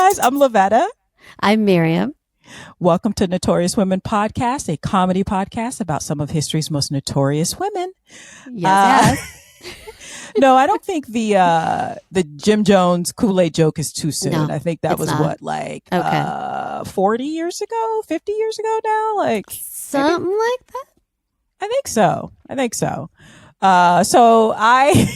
guys, I'm Lavetta. I'm Miriam. Welcome to Notorious Women Podcast, a comedy podcast about some of history's most notorious women. Yes. No, I don't think the Jim Jones Kool-Aid joke is too soon. No, I think that was not. what, 40 years ago, 50 years ago now? Like Something like that? I think so. So I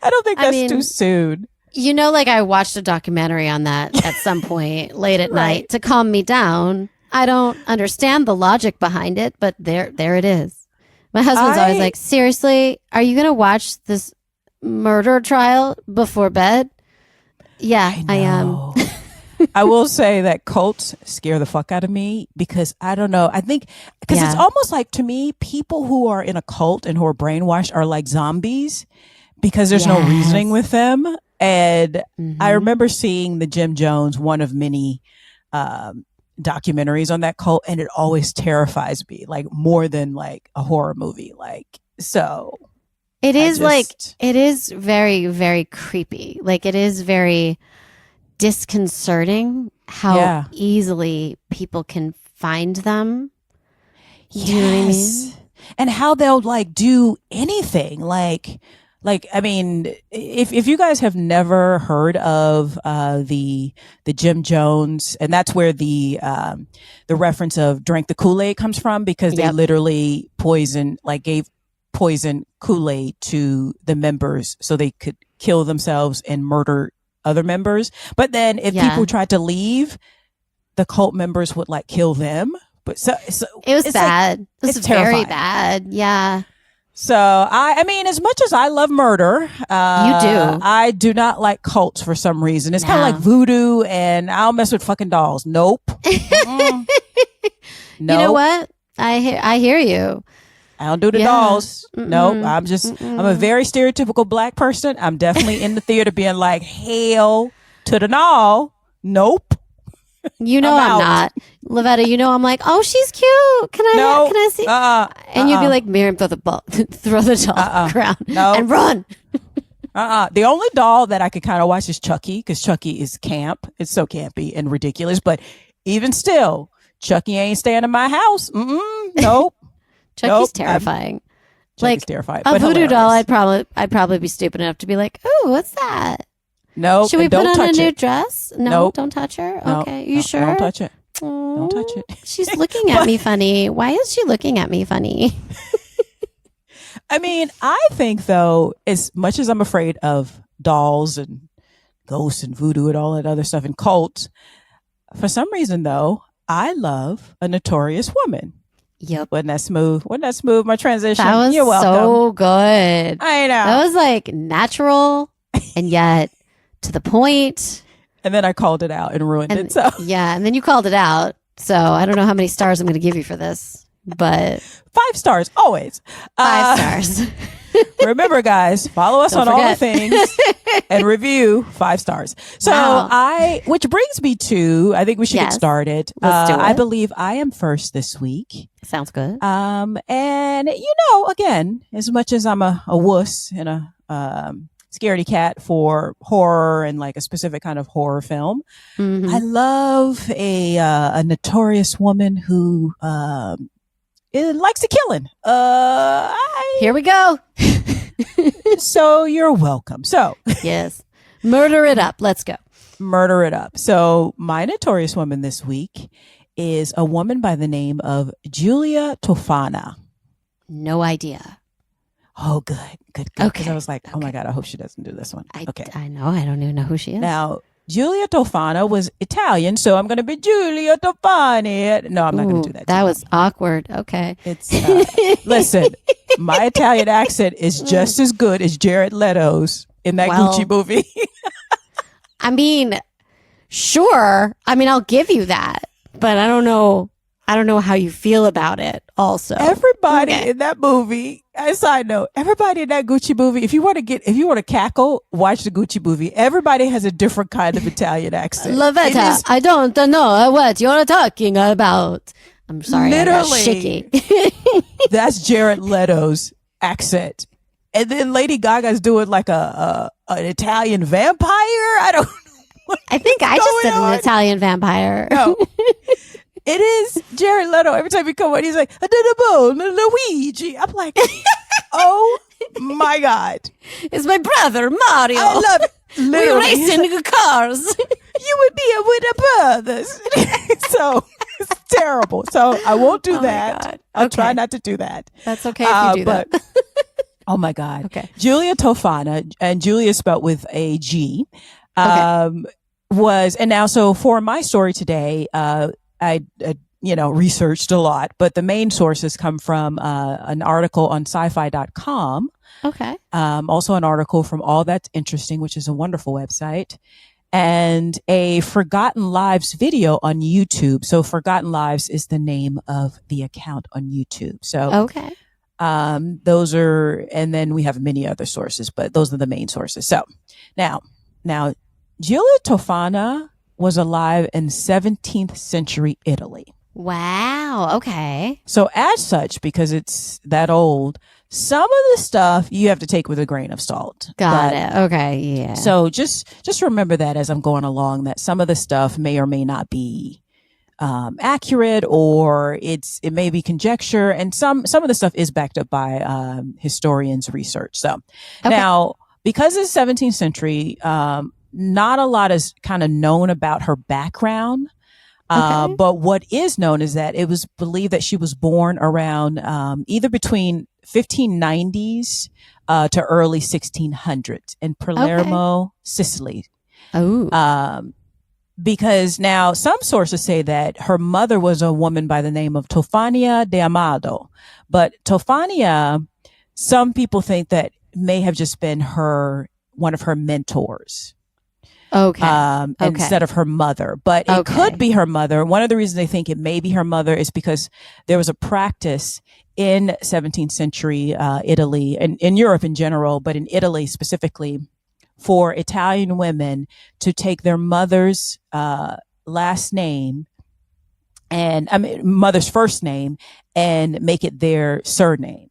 don't think that's too soon. You know, like I watched a documentary on that at some point late at night to calm me down. I don't understand the logic behind it, but there it is. My husband's always like, seriously, are you going to watch this murder trial before bed? Yeah, I am. I will say that cults scare the fuck out of me because I don't know. I think because it's almost like, to me, people who are in a cult and who are brainwashed are like zombies because there's no reasoning with them. And I remember seeing the Jim Jones, one of many documentaries on that cult, and it always terrifies me, like more than like a horror movie. Like, so it is it is very, very creepy. Like, it is very disconcerting how easily people can find them. You know what I mean? And how they'll like do anything. Like, I mean, if you guys have never heard of the Jim Jones, and that's where the reference of drank the Kool-Aid comes from, because they literally gave poison Kool-Aid to the members so they could kill themselves and murder other members. But then if people tried to leave, the cult members would like kill them. But so it was bad. Like, it was very bad. Yeah. So I mean, as much as I love murder, you do. I do not like cults for some reason. It's kind of like voodoo, and I don't mess with fucking dolls. Nope. Nope. You know what? I hear you. I don't do the dolls. Nope. I'm a very stereotypical black person. I'm definitely in the theater being like, hail to the doll. Nope. You know I'm not. Lavetta, you know I'm like, oh, she's cute. Can I see? And you'd be like, Miriam, throw the doll around and run. The only doll that I could kind of watch is Chucky, because Chucky is camp. It's so campy and ridiculous. But even still, Chucky ain't staying in my house. Nope. Chucky's terrifying. Chucky's terrifying. A voodoo doll, I'd probably be stupid enough to be like, oh, what's that? No. Should we put on a new dress? No, nope. Don't touch her. No, okay, you sure? Don't touch it. Oh, don't touch it. She's looking at me funny. Why is she looking at me funny? I mean, I think though, as much as I'm afraid of dolls and ghosts and voodoo and all that other stuff and cults, for some reason though, I love a notorious woman. Yep. Wasn't that smooth? My transition. That was You're welcome. so good. I know. That was like natural and yet to the point. And then I called it out and ruined it. So yeah, and then you called it out. So I don't know how many stars I'm going to give you for this, but 5 stars always. 5 stars. Remember, guys, follow us on all the things and review 5 stars. So which brings me to, I think we should get started. Let's do it. I believe I am first this week. Sounds good. And you know, again, as much as I'm a wuss and a scaredy cat for horror and like a specific kind of horror film, I love a notorious woman who likes to killing. Here we go. So you're welcome. So yes, murder it up. Let's go. Murder it up. So my notorious woman this week is a woman by the name of Giulia Tofana. No idea. Oh, good. Okay. I was like, oh my God, I hope she doesn't do this one. Okay. I know. I don't even know who she is. Now, Giulia Tofana was Italian, so I'm going to be Giulia Tofani. No, I'm not going to do that. That was awkward. Okay. It's listen, my Italian accent is just as good as Jared Leto's in that Gucci movie. I mean, sure. I mean, I'll give you that, but I don't know how you feel about it also. Everybody in that movie, a side note, everybody in that Gucci movie, if you want to cackle, watch the Gucci movie. Everybody has a different kind of Italian accent. Lavetta, I don't know what you're talking about. I'm sorry. Literally. That's Jared Leto's accent. And then Lady Gaga's doing like an Italian vampire. I don't know I think I just did an Italian vampire. No. It is Jared Leto. Every time he come on, he's like, Luigi. I'm like, oh my God. It's my brother, Mario. I love it. We're racing cars. You would be with the brothers. So it's terrible. So I won't do that. I'll try not to do that. That's okay if you do that. Oh my God. Okay. Giulia Tofana, and Giulia spelled with a G, was, and now, so for my story today, I researched a lot, but the main sources come from an article on sci-fi.com. Okay. Also an article from All That's Interesting, which is a wonderful website, and a Forgotten Lives video on YouTube. So Forgotten Lives is the name of the account on YouTube. So okay. Those are, and then we have many other sources, but those are the main sources. So now Giulia Tofana was alive in 17th century Italy. Wow. Okay. So as such, because it's that old, some of the stuff you have to take with a grain of salt. Got it. Okay. Yeah. So just remember that as I'm going along, that some of the stuff may or may not be accurate, or it may be conjecture, and some of the stuff is backed up by historians' research. So now, because it's 17th century, not a lot is kind of known about her background. But what is known is that it was believed that she was born around either between 1590s to early 1600s in Palermo, Sicily. Oh. Because now some sources say that her mother was a woman by the name of Tofania de Amado. But Tofania, some people think that may have just been one of her mentors. Okay. Instead of her mother, but it could be her mother. One of the reasons they think it may be her mother is because there was a practice in 17th century Italy, and in Europe in general, but in Italy specifically, for Italian women to take their mother's last name, and mother's first name, and make it their surname.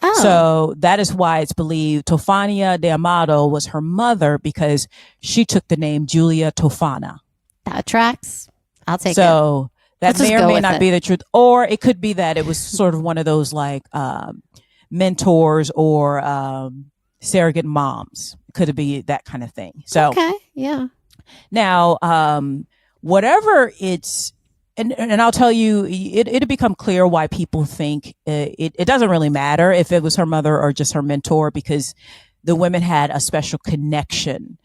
Oh. So that is why it's believed Tofania de Amado was her mother, because she took the name Giulia Tofana. That tracks. I'll take it. So that may or may not be the truth. Or it could be that it was sort of one of those like mentors or surrogate moms. Could be that kind of thing. So okay, yeah. Now, whatever it's, and I'll tell you, it'll become clear why people think it doesn't really matter if it was her mother or just her mentor, because the women had a special connection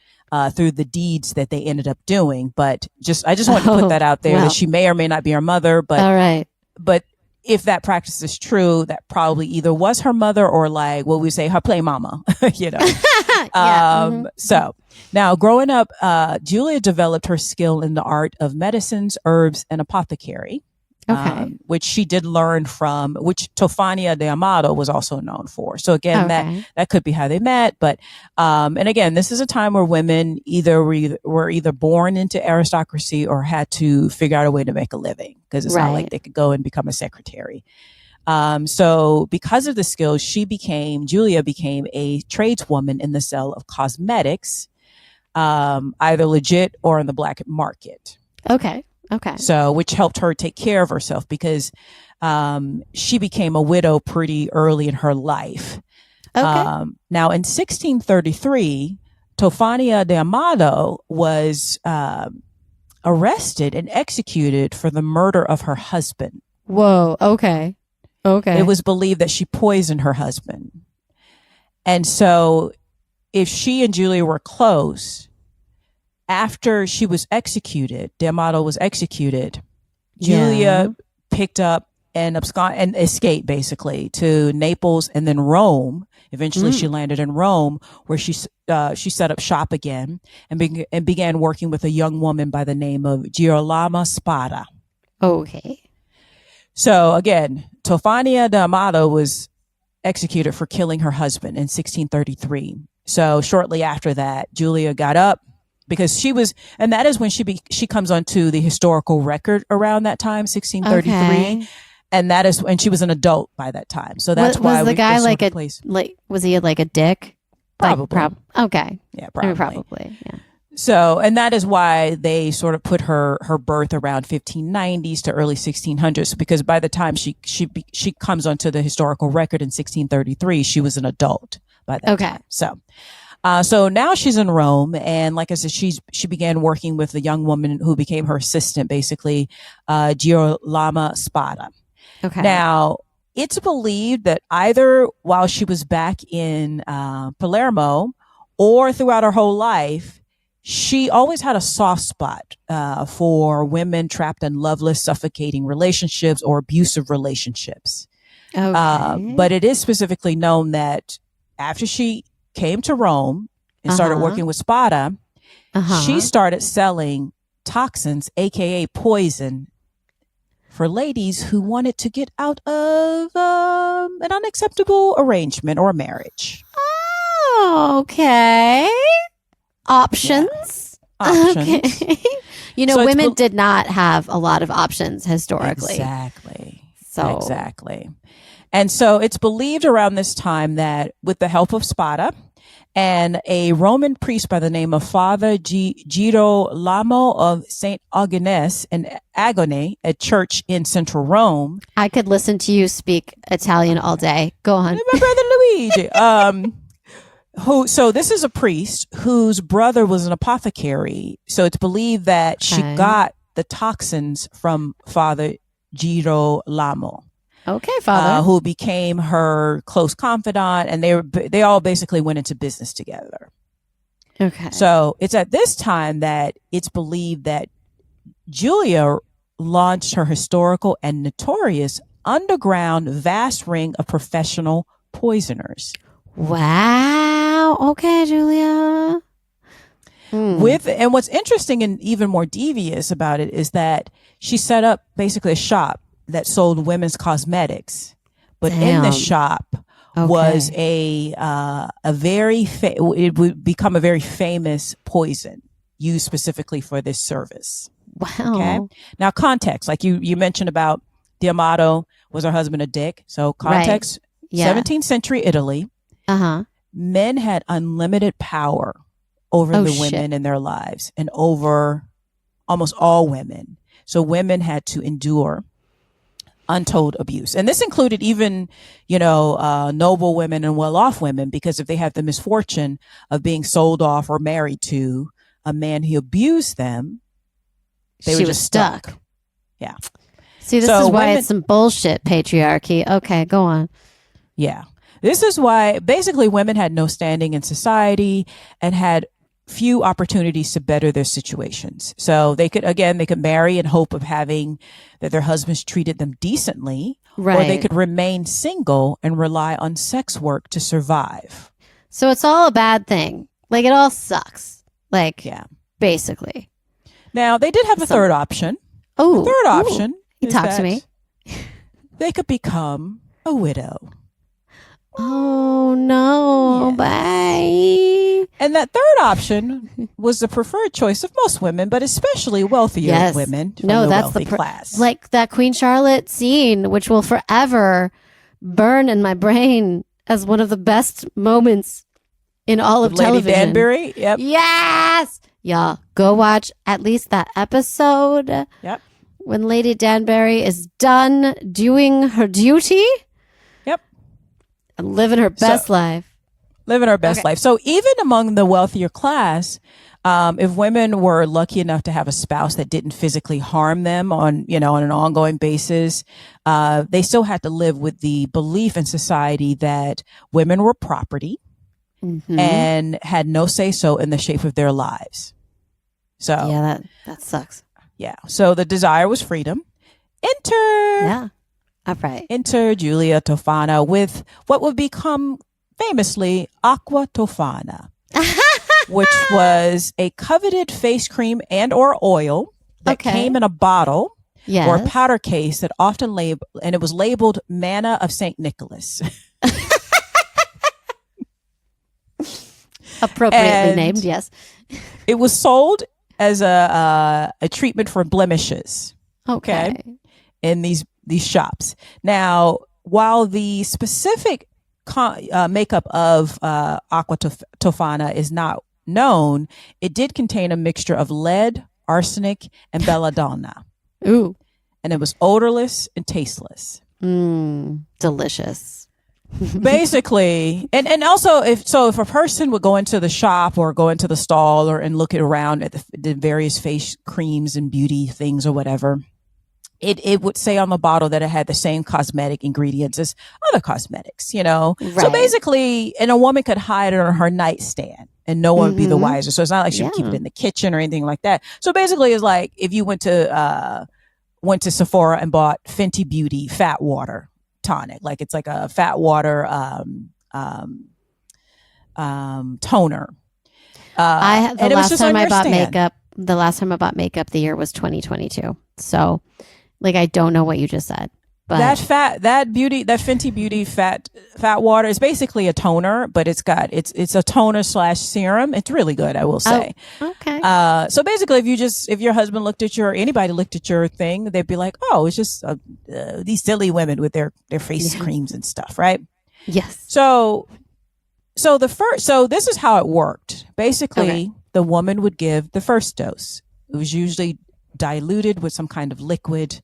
through the deeds that they ended up doing. But I just want to put that out there, that she may or may not be her mother. But all right. But if that practice is true, that probably either was her mother or like what we say, her play mama, So now growing up, Giulia developed her skill in the art of medicines, herbs, and apothecary, which she did learn from, which Tofania de Amado was also known for. So again, that could be how they met. But, and again, this is a time where women were either born into aristocracy or had to figure out a way to make a living, because it's not like they could go and become a secretary. So because of the skills, Giulia became a tradeswoman in the sale of cosmetics, either legit or in the black market. Okay. So, which helped her take care of herself, because she became a widow pretty early in her life. Now, in 1633, Tofania de Amado was arrested and executed for the murder of her husband. Whoa. Okay. It was believed that she poisoned her husband. And so if she and Giulia were close, after she was executed, de Amado was executed, Giulia picked up and escaped basically to Naples and then Rome. Eventually she landed in Rome, where she set up shop again and began working with a young woman by the name of Girolama Spada. Okay. So again, Tofania de Amado was executed for killing her husband in 1633. So shortly after that, Giulia got up, because and that is when she comes onto the historical record around that time, 1633. Okay. And that is when she was an adult by that time. So that's why was the guy was he like a dick? Probably. Okay. Yeah, probably. Probably. Yeah. So, and that is why they sort of put her birth around 1590s to early 1600s, because by the time she comes onto the historical record in 1633, she was an adult by that time. So now she's in Rome, and like I said, she began working with a young woman who became her assistant, basically, Girolama Spada. Okay. Now, it's believed that either while she was back in Palermo or throughout her whole life, she always had a soft spot for women trapped in loveless, suffocating relationships or abusive relationships. Okay. But it is specifically known that after she came to Rome and started working with Spada, she started selling toxins, aka poison, for ladies who wanted to get out of an unacceptable arrangement or marriage. Oh, okay. Options. Yeah. Options. Okay. So women did not have a lot of options historically. Exactly. And so it's believed around this time that with the help of Spada and a Roman priest by the name of Father Girolamo of St. Agnes in Agone, a church in central Rome. I could listen to you speak Italian all day. Go on. My brother Luigi. So this is a priest whose brother was an apothecary. So it's believed that she got the toxins from Father Girolamo. Okay, Father. Who became her close confidant, and they all basically went into business together. Okay. So it's at this time that it's believed that Giulia launched her historical and notorious underground vast ring of professional poisoners. Wow. Okay, Giulia. And what's interesting and even more devious about it is that she set up basically a shop that sold women's cosmetics, but in the shop was it would become a very famous poison used specifically for this service. Wow. Okay. Now context, like you mentioned about D'Amato was her husband a dick. So context, 17th century Italy, men had unlimited power over the women in their lives and over almost all women. So women had to endure untold abuse. And this included even, noble women and well-off women, because if they had the misfortune of being sold off or married to a man who abused them, they were just stuck. Yeah. See, this is why it's some bullshit patriarchy. Okay, go on. Yeah. This is why basically women had no standing in society and had few opportunities to better their situations. So they could marry in hope of having that their husbands treated them decently, or they could remain single and rely on sex work to survive. So it's all a bad thing. Like it all sucks. Basically. Now they did have a third option. Oh, the third option. Talk to me. They could become a widow. Oh no, bye. And that third option was the preferred choice of most women, but especially wealthier women from the wealthy class. Like that Queen Charlotte scene, which will forever burn in my brain as one of the best moments in all of television. Lady Danbury, yep. Yes! Y'all, go watch at least that episode. Yep. When Lady Danbury is done doing her duty. Yep. And living her best life. Living her best life. So even among the wealthier class, if women were lucky enough to have a spouse that didn't physically harm them on an ongoing basis, they still had to live with the belief in society that women were property and had no say-so in the shape of their lives. So yeah, that sucks. Yeah. So the desire was freedom. Enter Giulia Tofana with what would become famously Aqua Tofana, which was a coveted face cream and or oil that came in a bottle or a powder case that often and it was labeled Manna of St. Nicholas. Appropriately named, yes. It was sold as a treatment for blemishes. Okay. In these shops. Now, while the specific makeup of Aqua Tofana is not known, it did contain a mixture of lead, arsenic, and belladonna. Ooh. And it was odorless and tasteless. Delicious. Basically, and also if a person would go into the shop or go into the stall and look around at the various face creams and beauty things or whatever, it would say on the bottle that it had the same cosmetic ingredients as other cosmetics, you know? Right. So basically, and a woman could hide it on her nightstand and no one would be the wiser. So it's not like she would keep it in the kitchen or anything like that. So basically it's like if you went to Sephora and bought Fenty Beauty Fat Water Tonic, like it's like a fat water toner. The last time I bought makeup, the year was 2022. So like, I don't know what you just said, but that Fenty Beauty fat water is basically a toner, but it's a toner / serum. It's really good, I will say. Oh, okay. So basically if your husband anybody looked at your thing, they'd be like, oh, it's just these silly women with their face creams and stuff, right? Yes. So this is how it worked. Basically, the woman would give the first dose. It was usually diluted with some kind of liquid,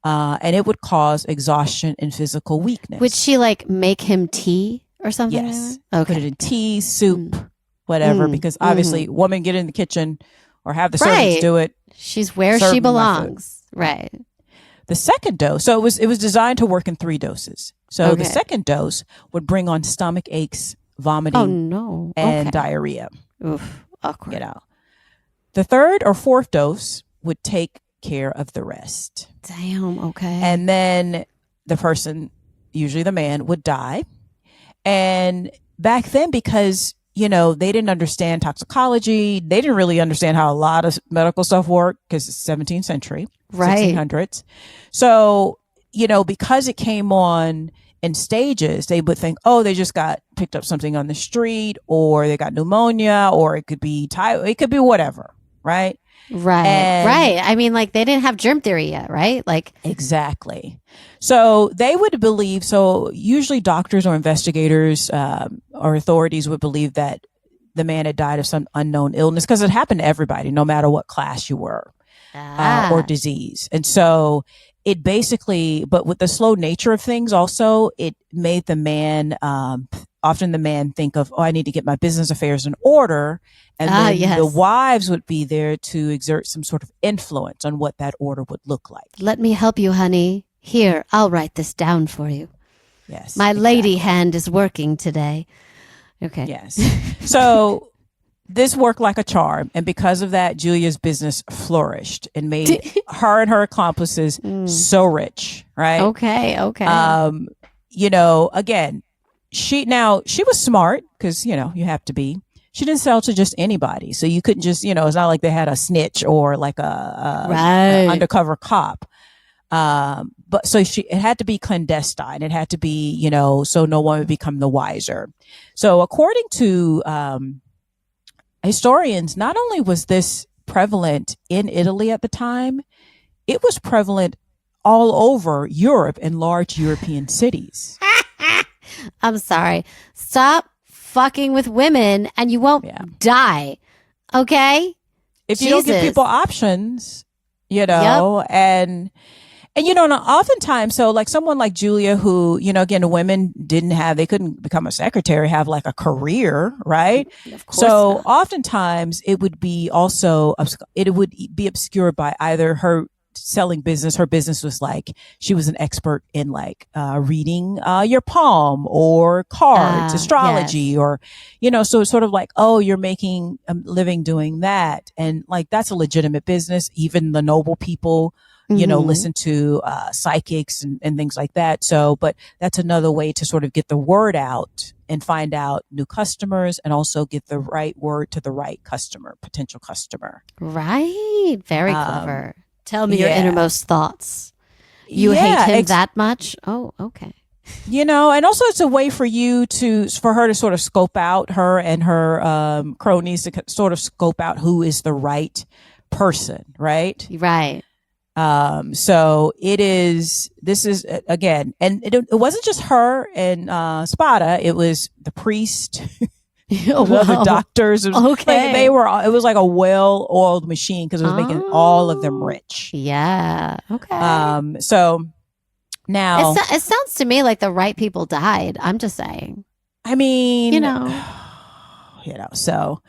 and it would cause exhaustion and physical weakness. Would she like make him tea or something? Yes. Okay. Put it in tea, soup, whatever, because obviously woman get in the kitchen or have the servants do it. She's where she belongs. Right. The second dose, so it was designed to work in 3 doses. So the second dose would bring on stomach aches, vomiting, and diarrhea. Oof, awkward. You know. The third or fourth dose would take care of the rest. Damn, okay. And then the person, usually the man, would die. And back then, because, you know, they didn't understand toxicology, they didn't really understand how a lot of medical stuff worked because it's 17th century, right. 1600s. So, you know, because it came on in stages, they would think, oh, they just picked up something on the street, or they got pneumonia, or it could be whatever, right? Right. I mean, like, they didn't have germ theory yet, right? Like, exactly. So they would believe, usually doctors or investigators or authorities would believe that the man had died of some unknown illness, because it happened to everybody, no matter what class you were, or disease. And so it basically, but with the slow nature of things also, it made the man, often the man think of, oh, I need to get my business affairs in order. And then the wives would be there to exert some sort of influence on what that order would look like. Let me help you, honey. Here, I'll write this down for you. Yes. My lady hand is working today. Okay. Yes. So this worked like a charm. And because of that, Giulia's business flourished and made her and her accomplices so rich, right? Okay. You know, again, she was smart, because, you know, you have to be. She didn't sell to just anybody. So you couldn't just, you know, it's not like they had a snitch or like a undercover cop. But so it had to be clandestine. It had to be, you know, so no one would become the wiser. So according to historians, not only was this prevalent in Italy at the time, it was prevalent all over Europe in large European cities. I'm sorry. Stop fucking with women and you won't die. Okay? If you don't give people options, you know, and you know, oftentimes, so like someone like Giulia, who, you know, again, women they couldn't become a secretary, have like a career, right? Of course so not. Oftentimes it would be obscured by either her selling business. Her business was like, she was an expert in like reading your palm or cards, astrology, or, you know, so it's sort of like, oh, you're making a living doing that. And like, that's a legitimate business. Even the noble people, you know, listen to psychics and things like that. So, but that's another way to sort of get the word out and find out new customers, and also get the right word to the right potential customer. Right. Very clever. Tell me your innermost thoughts. You hate him that much? Oh, okay. You know, and also it's a way for her to sort of scope out, her and her cronies to sort of scope out who is the right person, right? Right. So this is again, and it wasn't just her and Spada, it was the priest, The doctors. It was, Okay. like, it was like a well-oiled machine because it was making all of them rich. Yeah. Okay. So now it sounds to me like the right people died. I'm just saying. I mean, You know. So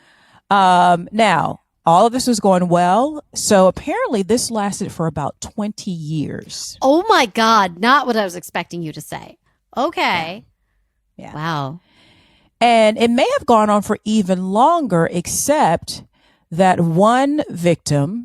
now all of this was going well. So apparently this lasted for about 20 years. Oh my God. Not what I was expecting you to say. Okay. Yeah. Wow. And it may have gone on for even longer, except that one customer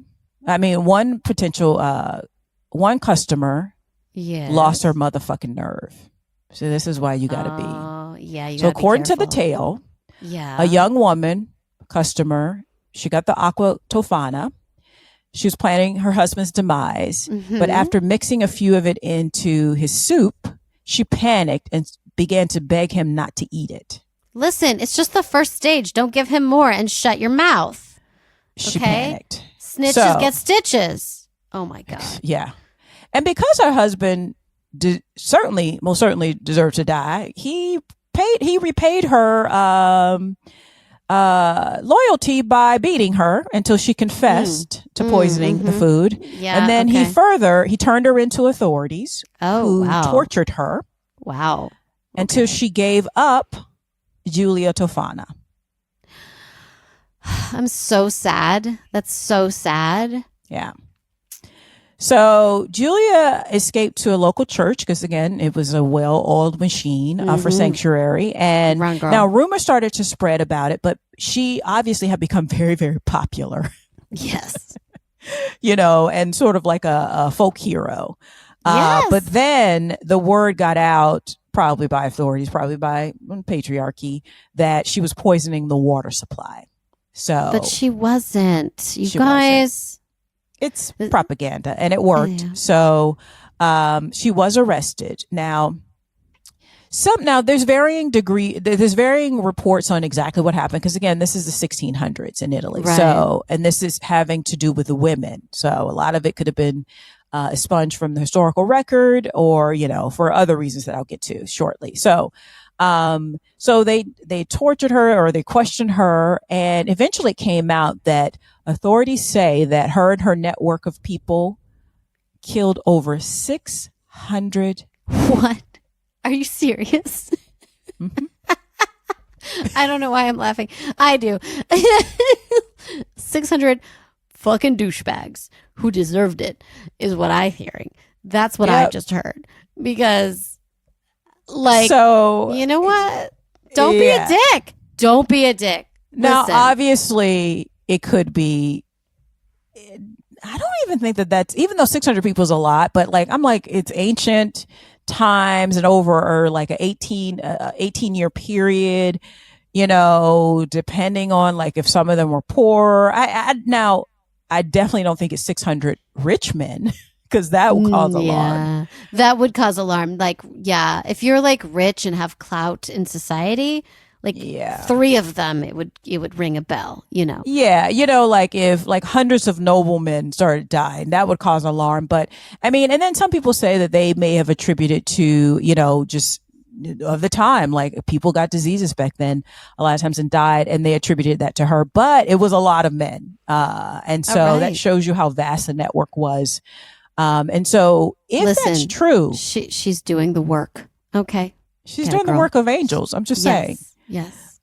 lost her motherfucking nerve. So this is why you got to be. Oh, yeah. So according to the tale, a young woman, customer, she got the aqua tofana. She was planning her husband's demise, but after mixing a few of it into his soup, she panicked and began to beg him not to eat it. Listen, it's just the first stage. Don't give him more and shut your mouth. She panicked. Snitches get stitches. Oh my God. Yeah. And because her husband most certainly deserved to die, he repaid her loyalty by beating her until she confessed to poisoning the food. Yeah, and then he turned her into authorities who tortured her. Wow. Until she gave up Giulia Tofana. I'm so sad. That's so sad. Yeah. So Giulia escaped to a local church because, again, it was a well-oiled machine for sanctuary. And now rumors started to spread about it, but she obviously had become very, very popular. Yes. And sort of like a folk hero. Yes. But then the word got out, probably by authorities, probably by patriarchy, that she was poisoning the water supply. But she wasn't. You guys. It's propaganda, and it worked. Yeah. So she was arrested. Now there's varying reports on exactly what happened, because again, this is the 1600s in Italy. Right. So, and this is having to do with the women. So a lot of it could have been expunged from the historical record, or for other reasons that I'll get to shortly. So they tortured her, or they questioned her, and eventually it came out that authorities say that her and her network of people killed over 600. What? Are you serious? Mm-hmm. I don't know why I'm laughing. I do. 600 fucking douchebags who deserved it is what I'm hearing. That's what I just heard. Because, you know what? Don't be a dick. Don't be a dick. Now, obviously, it could be. I don't even think that's, even though 600 people is a lot, but it's ancient times and over like an 18-year period, depending on if some of them were poor. I definitely don't think it's 600 rich men, because that would cause alarm. That would cause alarm. If you're rich and have clout in society, three of them, it would ring a bell, Yeah. If hundreds of noblemen started dying, that would cause alarm. But and then some people say that they may have attributed to, just of the time, people got diseases back then a lot of times and died, and they attributed that to her, but it was a lot of men. And so that shows you how vast the network was. And so if that's true, she's doing the work. Okay. She's doing the work of angels. I'm just saying. Yes.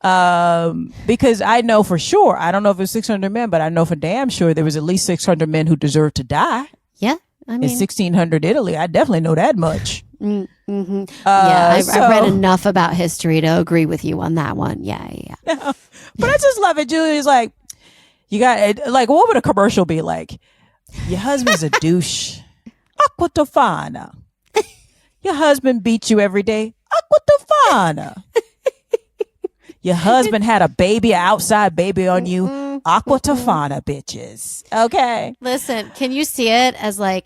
Because I know for sure, I don't know if it's 600 men, but I know for damn sure there was at least 600 men who deserved to die. Yeah. In 1600 Italy, I definitely know that much. Mm-hmm. I read enough about history to agree with you on that one. Yeah. But I just love it. Julia's you got what would a commercial be like? Your husband's a douche. Aqua Tofana. Your husband beats you every day. Aqua Tofana. Your husband had a baby, an outside baby on you. Aqua Tofana, bitches. Okay. Listen, can you see it as a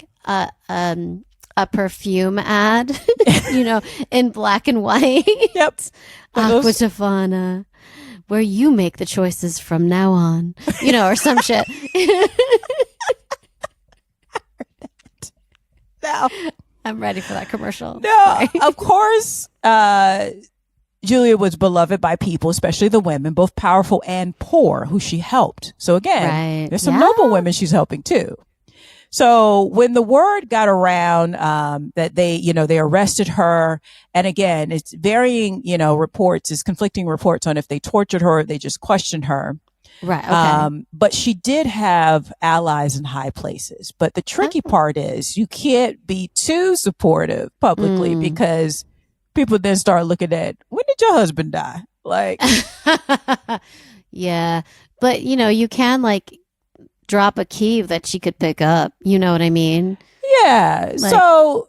perfume ad? In black and white. Yep. Aqua Tofana, where you make the choices from now on. Or some shit. No. I'm ready for that commercial. No, of course. Julia was beloved by people, especially the women, both powerful and poor, who she helped. So again, there's some noble women she's helping too. So when the word got around that they arrested her, and again, it's varying, reports, it's conflicting reports on if they tortured her or they just questioned her. Right. Okay. But she did have allies in high places. But the tricky part is you can't be too supportive publicly because people then start looking at, when did your husband die? Like, yeah. But, you can like drop a key that she could pick up. You know what I mean? Yeah. So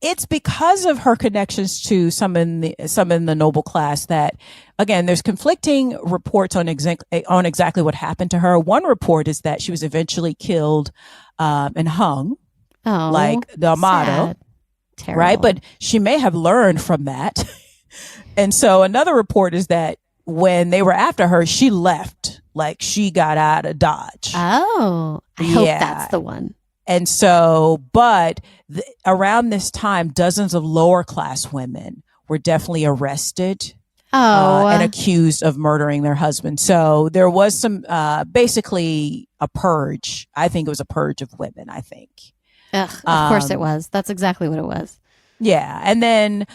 it's because of her connections to some in the noble class that, again, there's conflicting reports on exactly what happened to her. One report is that she was eventually killed and hung, like the Amado, right? But she may have learned from that. And so another report is that when they were after her, she left, like she got out of Dodge. Oh, I hope that's the one. And so, but around this time, dozens of lower class women were definitely arrested and accused of murdering their husbands. So there was some, basically a purge. I think it was a purge of women, I think. Ugh, of course it was. That's exactly what it was. Yeah. And then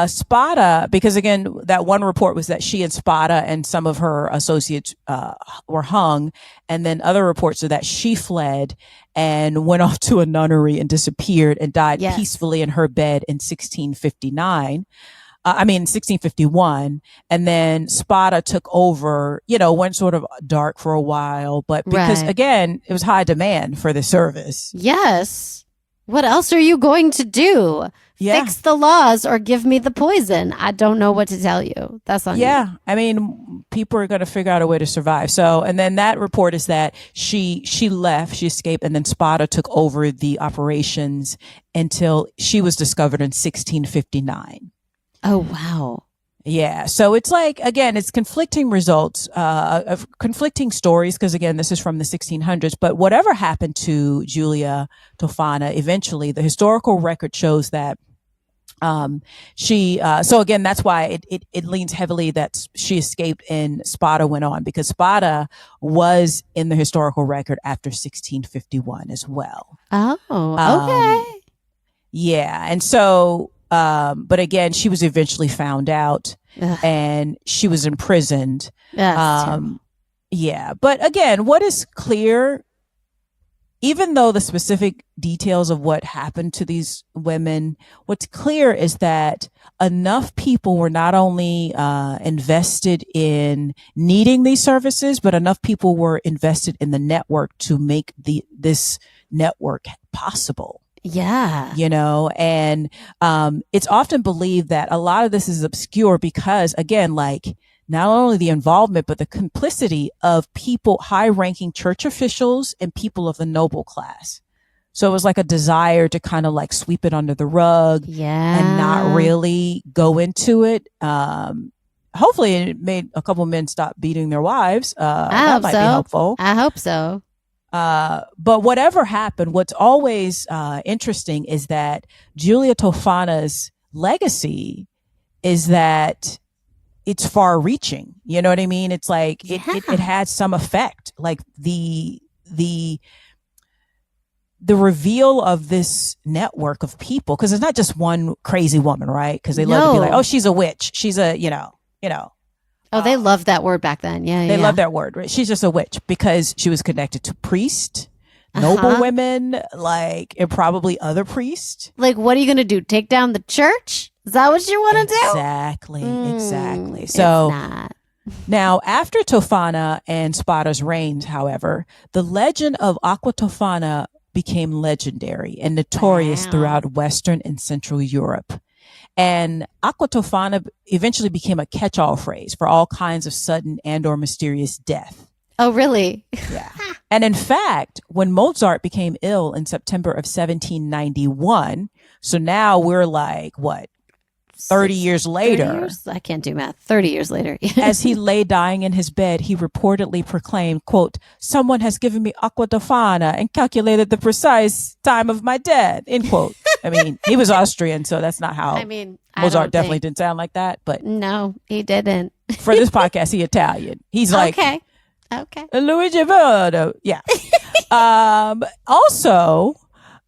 Spada, because again, that one report was that she and Spada and some of her associates were hung. And then other reports are that she fled and went off to a nunnery and disappeared and died peacefully in her bed in 1651. And then Spada took over, went sort of dark for a while. But because, again, it was high demand for the service. Yes. What else are you going to do? Fix the laws or give me the poison. I don't know what to tell you. That's on you. Yeah. I mean, people are going to figure out a way to survive. So, and then that report is that she left, she escaped, and then Spada took over the operations until she was discovered in 1659. Oh, wow. Yeah. So it's like, again, it's conflicting results, of conflicting stories. Cause again, this is from the 1600s, but whatever happened to Giulia Tofana, eventually the historical record shows that, so again, that's why it leans heavily that she escaped and Spada went on, because Spada was in the historical record after 1651 as well. Oh, okay. Yeah. And so, but again, she was eventually found out and she was imprisoned. Yeah. But again, what is clear, even though the specific details of what happened to these women, what's clear is that enough people were not only invested in needing these services, but enough people were invested in the network to make this network possible. Yeah. And it's often believed that a lot of this is obscure because, again, like not only the involvement, but the complicity of people, high ranking church officials and people of the noble class. So it was like a desire to kind of like sweep it under the rug and not really go into it. Hopefully it made a couple men stop beating their wives. That might be helpful. I hope so. But whatever happened, what's always interesting is that Giulia Tofana's legacy is that it's far reaching. You know what I mean? It's like it had some effect, like the reveal of this network of people, because it's not just one crazy woman, right? Because they love to be like, oh, she's a witch. She's a, Oh, they loved that word back then. Yeah, they love that word. Right? She's just a witch because she was connected to priests, noble women, and probably other priests. Like, what are you going to do? Take down the church? Is that what you want to do? Exactly. So now, after Tofana and Spada's reigns, however, the legend of Aqua Tofana became legendary and notorious throughout Western and Central Europe. And Aqua Tofana eventually became a catch-all phrase for all kinds of sudden and or mysterious death. Oh, really? Yeah. And in fact, when Mozart became ill in September of 1791, so now we're like, what? 30 years 30 later, years? I can't do math. 30 years later. as he lay dying in his bed, he reportedly proclaimed, quote, "Someone has given me aqua tofana and calculated the precise time of my death," end quote. I mean, he was Austrian, so that's not how. I mean, Mozart definitely didn't sound like that, but no, he didn't. for this podcast, he Italian. He's like, okay. Luigi Verdo. Yeah. Also,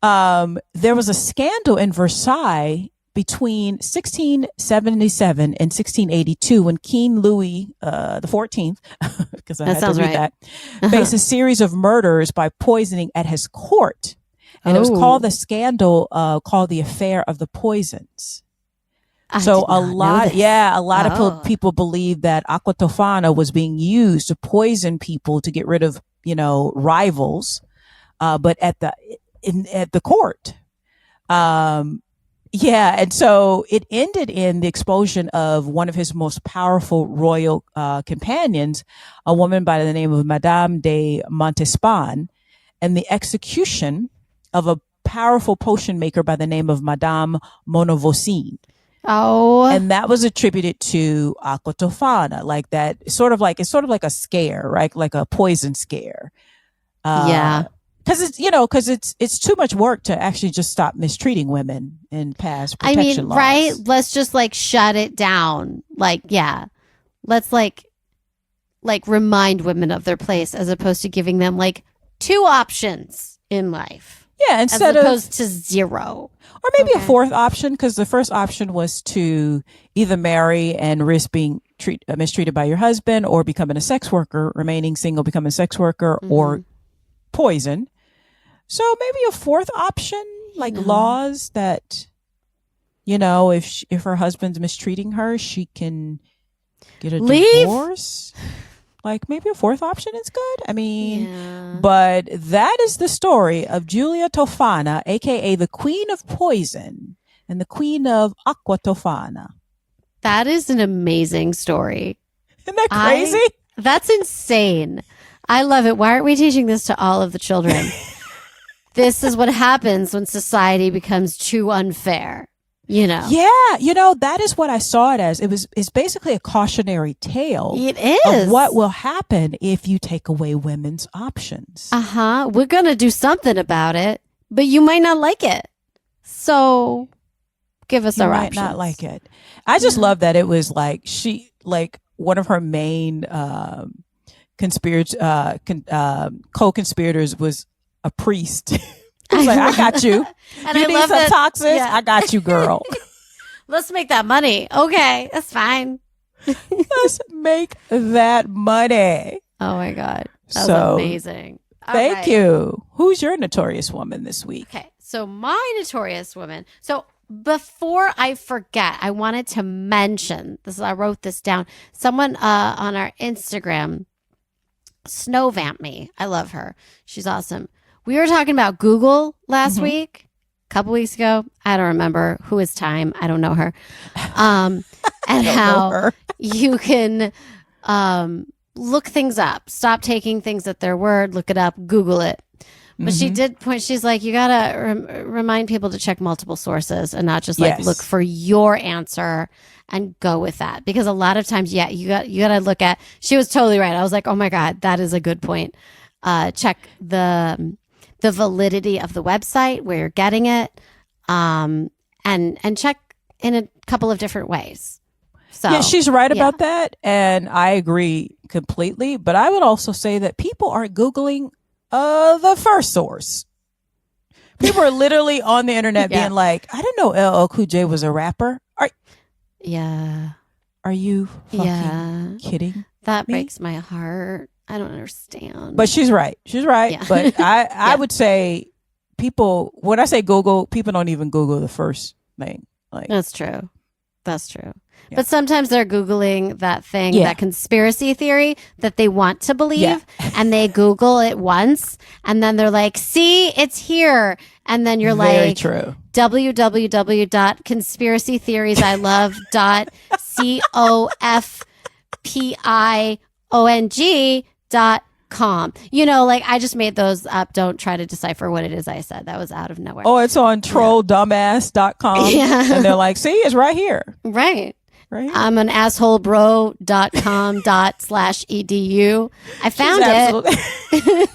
there was a scandal in Versailles between 1677 and 1682 when King Louis the 14th, because I had to read that, faced a series of murders by poisoning at his court. And it was called the scandal, called the Affair of the Poisons. So a lot of people believe that aqua tofana was being used to poison people to get rid of, rivals, but at the court. And so it ended in the expulsion of one of his most powerful royal companions, a woman by the name of Madame de Montespan, and the execution of a powerful potion maker by the name of Madame Monavoisin. Oh. And that was attributed to aqua tofana, like that. It's sort of like a scare, right? Like a poison scare. Because it's too much work to actually just stop mistreating women and pass protection laws. Right? Let's just shut it down. Let's remind women of their place as opposed to giving them two options in life. Yeah, instead as opposed to zero. Or maybe a fourth option, because the first option was to either marry and risk being mistreated by your husband, or becoming a sex worker, remaining single, becoming a sex worker, or poison. So maybe a fourth option, laws that, if her husband's mistreating her, she can get a divorce. Maybe a fourth option is good. I mean, but that is the story of Giulia Tofana, aka the Queen of Poison and the Queen of Aqua Tofana. That is an amazing story. Isn't that crazy? That's insane. I love it. Why aren't we teaching this to all of the children? This is what happens when society becomes too unfair. Yeah, that is what I saw it as. It's basically a cautionary tale. It is. Of what will happen if you take away women's options. We're going to do something about it, but you might not like it. So give us our options. You might not like it. I just love that it was one of her main co-conspirators was a priest. He's like, I got you. And you need some toxins? Yeah. I got you, girl. Let's make that money. Okay, that's fine. Let's make that money. Oh my God. That was amazing. Thank you. Who's your notorious woman this week? Okay, so my notorious woman. So before I forget, I wanted to mention this. I wrote this down. Someone on our Instagram snow vamped me. I love her. She's awesome. We were talking about Google last week, a couple weeks ago. I don't remember who is time. I don't know her. And how you can look things up. Stop taking things at their word. Look it up. Google it. But she did point. She's like, you gotta remind people to check multiple sources and not just look for your answer and go with that. Because a lot of times, you gotta look at. She was totally right. I was like, oh my God, that is a good point. Check the validity of the website where you're getting it, and check in a couple of different ways. So yeah, she's right about that, and I agree completely. But I would also say that people aren't Googling the first source. People are literally on the internet being like, I didn't know LL Cool J was a rapper. Are you fucking kidding? That breaks my heart. I don't understand. But she's right. She's right. Yeah. But I would say people, when I say Google, people don't even Google the first thing. That's true. Yeah. But sometimes they're Googling that thing, that conspiracy theory that they want to believe, and they Google it once, and then they're like, see, it's here. And then you're Very true. www.conspiracytheoriesilove.cofping.com. .com. You know, like I just made those up. Don't try to decipher what it is I said. That was out of nowhere. Oh, it's on trolldumbass.com. Yeah. And they're like, see, it's right here. Right. Right here. I'm an assholebro.com/edu. I found it.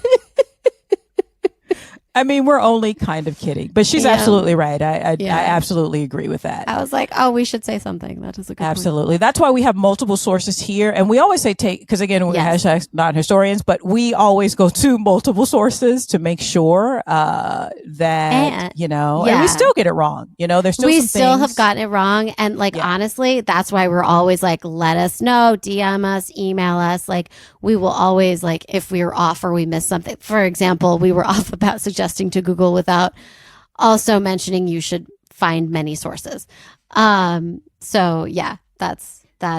I mean, we're only kind of kidding, but she's absolutely right. I absolutely agree with that. I was like, oh, we should say something. That is a good Absolutely. point. That's why we have multiple sources here. And we always say because again, we're hashtag not historians, but we always go to multiple sources to make sure that, and we still get it wrong. There's still we some still things. have gotten it wrong. And honestly, that's why we're always like, let us know, DM us, email us. Like we will always if we're off or we miss something. For example, we were off about suggesting to Google without also mentioning you should find many sources. So yeah, that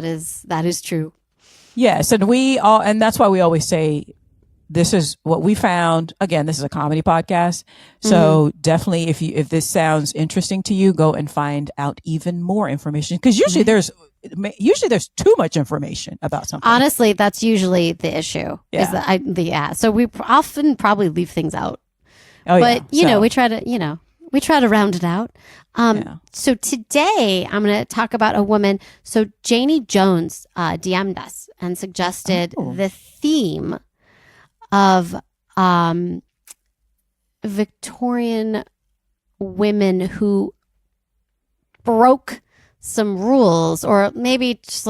is true. Yes, and that's why we always say this is what we found. Again, this is a comedy podcast, so definitely if this sounds interesting to you, go and find out even more information because usually there's too much information about something. Honestly, that's usually the issue. So we often probably leave things out. But we try to round it out. So today I'm going to talk about a woman. So Janie Jones DM'd us and suggested the theme of Victorian women who broke some rules or maybe just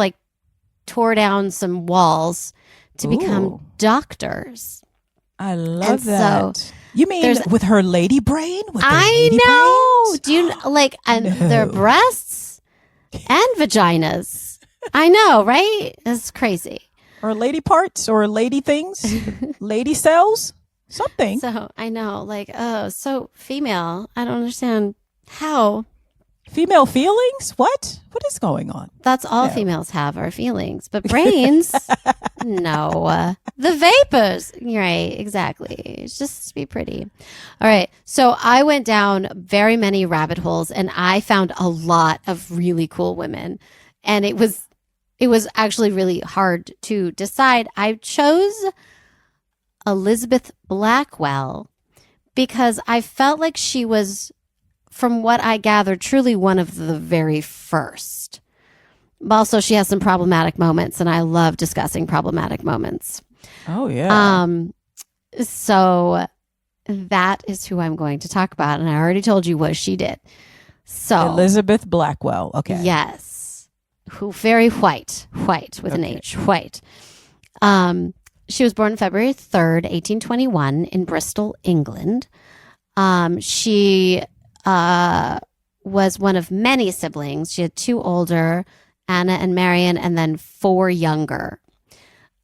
tore down some walls to become doctors. I love that. You mean with her lady brain? I know. Brains? Do you and their breasts and vaginas? I know, right? It's crazy. Or lady parts or lady things, lady cells, something. So I know, so female. I don't understand how. Female feelings? What is going on? That's all females have are feelings, but brains, no. The vapors, right? Exactly. It's just to be pretty. All right. So I went down very many rabbit holes, and I found a lot of really cool women, and it was actually really hard to decide. I chose Elizabeth Blackwell because I felt like she was, from what I gathered, truly one of the very first. Also, she has some problematic moments, and I love discussing problematic moments. Oh, yeah. So that is who I'm going to talk about, and I already told you what she did. So Elizabeth Blackwell. Okay. Yes. Who very white with an H, white. She was born February 3rd, 1821 in Bristol, England. She was one of many siblings. She had two older, Anna and Marion, and then four younger.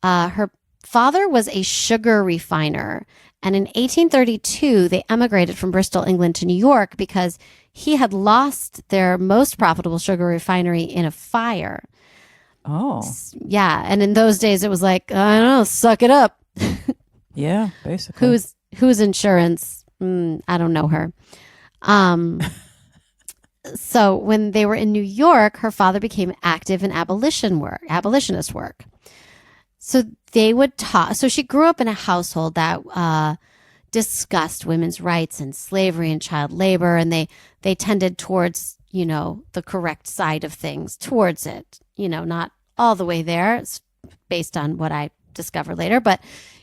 Her father was a sugar refiner, and in 1832, they emigrated from Bristol, England to New York because he had lost their most profitable sugar refinery in a fire. Oh. Yeah, and in those days, it was like, I don't know, suck it up. Yeah, basically. Who's insurance? I don't know her. So when they were in New York, her father became active in abolitionist work. So they would talk. So she grew up in a household that discussed women's rights and slavery and child labor, and they tended towards, the correct side of things, towards it, not all the way there. It's based on what I discovered later, but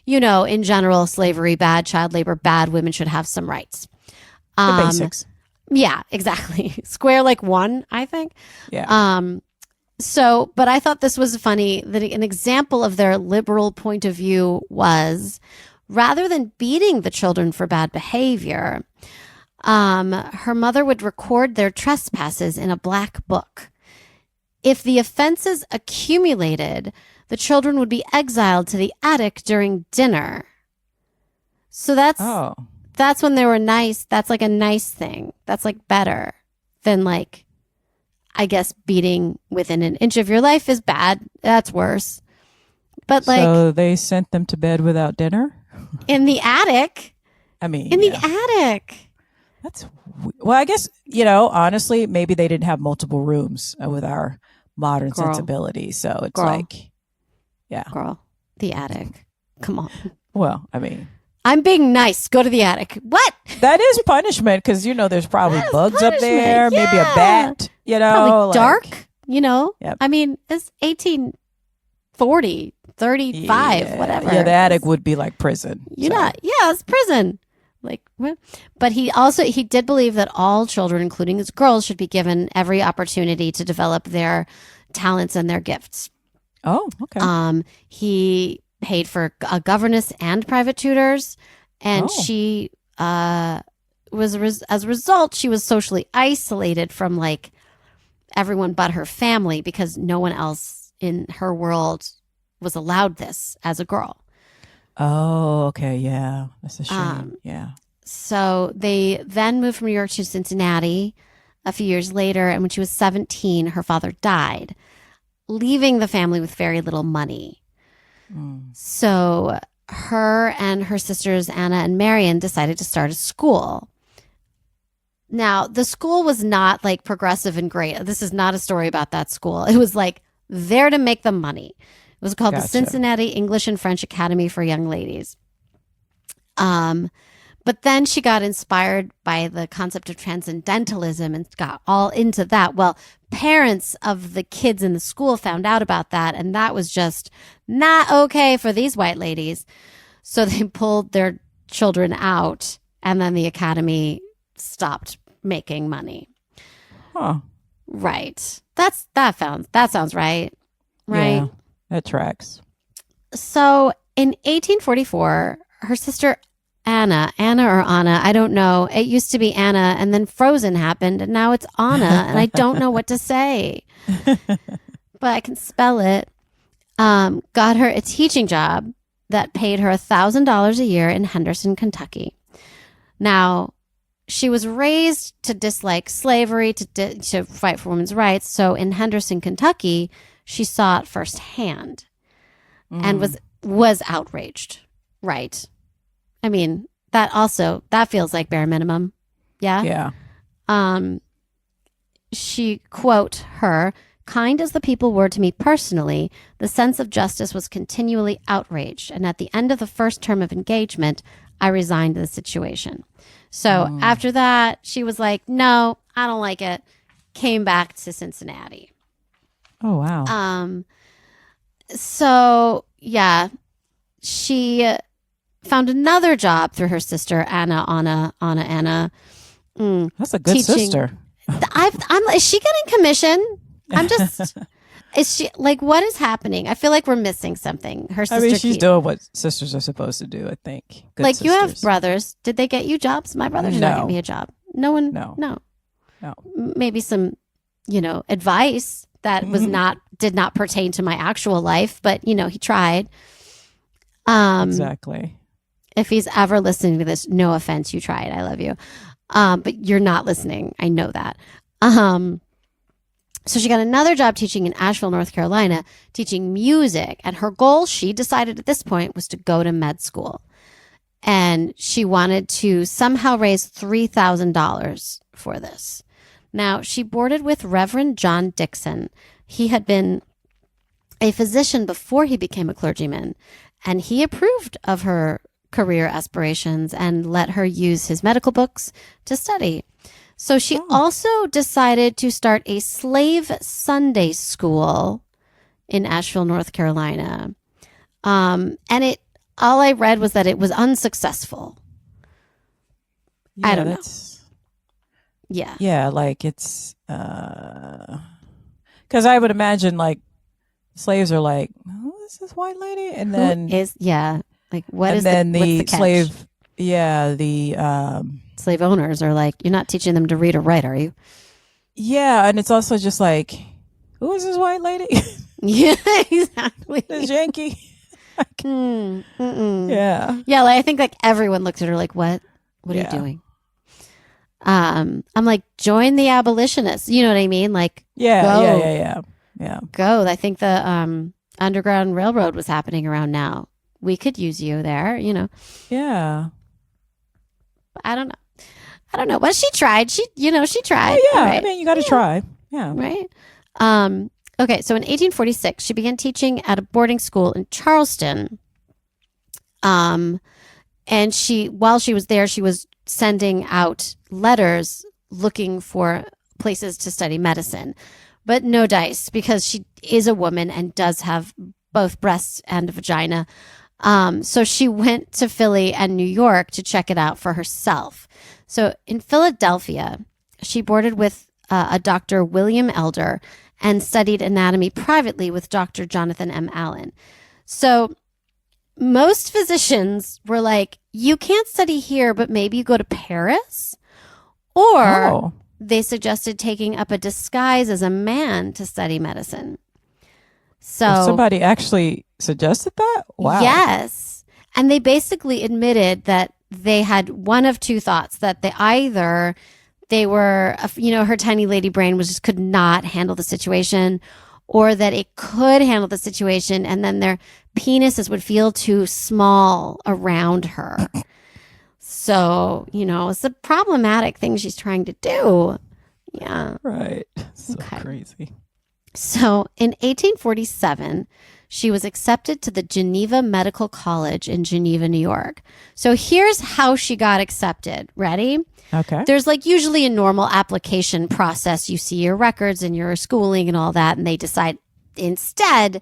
in general, slavery bad, child labor bad, women should have some rights. The basics. Yeah, exactly. Square like one, I think. Yeah. But I thought this was funny that an example of their liberal point of view was rather than beating the children for bad behavior, her mother would record their trespasses in a black book. If the offenses accumulated, the children would be exiled to the attic during dinner. So that's when they were nice. That's like a nice thing. That's like better than I guess beating within an inch of your life is bad. That's worse. But so they sent them to bed without dinner? In the attic. I mean, in the attic. Well, I guess, honestly, maybe they didn't have multiple rooms with our modern sensibilities. So it's Girl, the attic. Come on. Well, I mean, I'm being nice. Go to the attic. What? that is punishment because there's probably That is bugs up there, punishment. maybe a Yeah. bat. Probably dark. Yep. I mean, it's 1840, 35, whatever. Yeah, the attic would be like prison. It's prison. Like, what? But he did believe that all children, including his girls, should be given every opportunity to develop their talents and their gifts. Oh, okay. He paid for a governess and private tutors, and Oh. she as a result, she was socially isolated from like everyone but her family because no one else in her world was allowed this as a girl. Oh, okay. Yeah. That's a shame. Yeah. So they then moved from New York to Cincinnati a few years later. And when she was 17, her father died, leaving the family with very little money. So her and her sisters, Anna and Marion, decided to start a school. Now, the school was not like progressive and great. This is not a story about that school. It was like there to make them money. It was called the Cincinnati English and French Academy for Young Ladies. But then she got inspired by the concept of transcendentalism and got all into that. Well, parents of the kids in the school found out about that, and that was just not okay for these white ladies. So they pulled their children out, and then the academy stopped making money. Huh. Right. That sounds right. Right. Yeah, that tracks. So in 1844, her sister Anna or Anna, I don't know. It used to be Anna, and then Frozen happened, and now it's Anna, and I don't know what to say. But I can spell it. Got her a teaching job that paid her $1,000 a year in Henderson, Kentucky. Now, she was raised to dislike slavery, to fight for women's rights. So in Henderson, Kentucky, she saw it firsthand and was outraged. Right. I mean, that feels like bare minimum. Yeah. Yeah. She, quote, her, kind as the people were to me personally, the sense of justice was continually outraged. And at the end of the first term of engagement, I resigned the situation. So after that, she was like, no, I don't like it. Came back to Cincinnati. Oh, wow. So, yeah, she found another job through her sister, Anna. That's a good teaching. sister. Is she getting commission? I'm just, is she, like, what is happening? I feel like we're missing something. Her sister. I mean, she's doing what sisters are supposed to do, I think. Good like, sisters. you have brothers. Did they get you jobs? My brother did not get me a job. No one? No. Maybe some, advice that was did not pertain to my actual life, but, he tried. Exactly. If he's ever listening to this, no offense, you tried. I love you. But you're not listening. I know that. So she got another job teaching in Asheville, North Carolina, teaching music. And her goal, she decided at this point, was to go to med school. And she wanted to somehow raise $3,000 for this. Now, she boarded with Reverend John Dixon. He had been a physician before he became a clergyman, and he approved of her career aspirations and let her use his medical books to study. So she also decided to start a slave Sunday school in Asheville, North Carolina. And all I read was that it was unsuccessful. Yeah, I don't know. Yeah. Yeah, like it's because I would imagine like slaves are like, who is this white lady? And then like what is then what's the catch? slave the slave owners are like, you're not teaching them to read or write, are you? Yeah, and it's also just like, who is this white lady? Yeah, exactly. This Yankee. Yeah. Yeah, like I think like everyone looks at her like, what are you doing? I'm like, join the abolitionists. You know what I mean? Like, Yeah. go. I think the Underground Railroad was happening around now. We could use you there, Yeah. I don't know. But she tried. She tried. Oh, yeah. Right. I mean, you got to try. Yeah. Right. Okay. So in 1846, she began teaching at a boarding school in Charleston. And while she was there, she was sending out letters looking for places to study medicine, but no dice because she is a woman and does have both breasts and a vagina. So she went to Philly and New York to check it out for herself. So in Philadelphia, she boarded with a Dr. William Elder and studied anatomy privately with Dr. Jonathan M. Allen. So most physicians were like, you can't study here, but maybe you go to Paris. Or they suggested taking up a disguise as a man to study medicine. So somebody actually suggested that? Wow. Yes. And they basically admitted that they had one of two thoughts, that they were, her tiny lady brain could not handle the situation, or that it could handle the situation and then their penises would feel too small around her. So, it's a problematic thing she's trying to do. Yeah. Right. So crazy. So in 1847, she was accepted to the Geneva Medical College in Geneva, New York. So here's how she got accepted. Ready? Okay. There's usually a normal application process. You see your records and your schooling and all that, and they decide. Instead,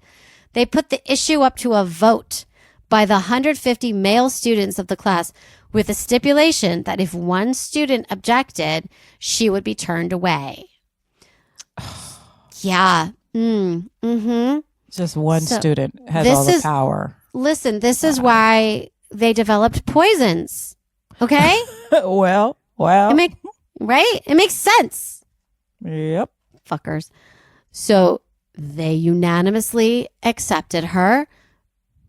they put the issue up to a vote by the 150 male students of the class with a stipulation that if one student objected, she would be turned away. Yeah. Just one student has all the power. Listen, this is why they developed poisons. Okay? Well. It makes sense. Yep. Fuckers. So they unanimously accepted her,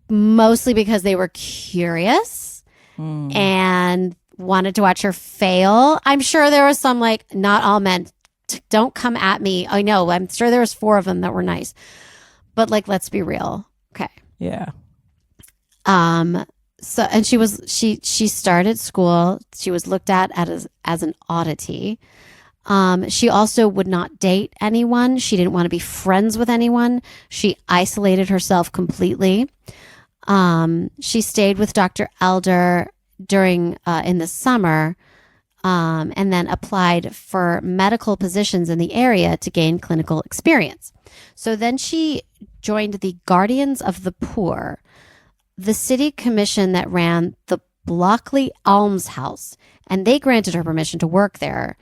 mostly because they were curious and wanted to watch her fail. I'm sure there was some not all men. Don't come at me. I know. I'm sure there was 4 of them that were nice, but let's be real. Okay. Yeah. So, and she started school. She was looked at as an oddity. She also would not date anyone. She didn't want to be friends with anyone. She isolated herself completely. She stayed with Dr. Elder during, in the summer, and then applied for medical positions in the area to gain clinical experience. So then she joined the Guardians of the Poor, the city commission that ran the Blockley Almshouse, and they granted her permission to work there.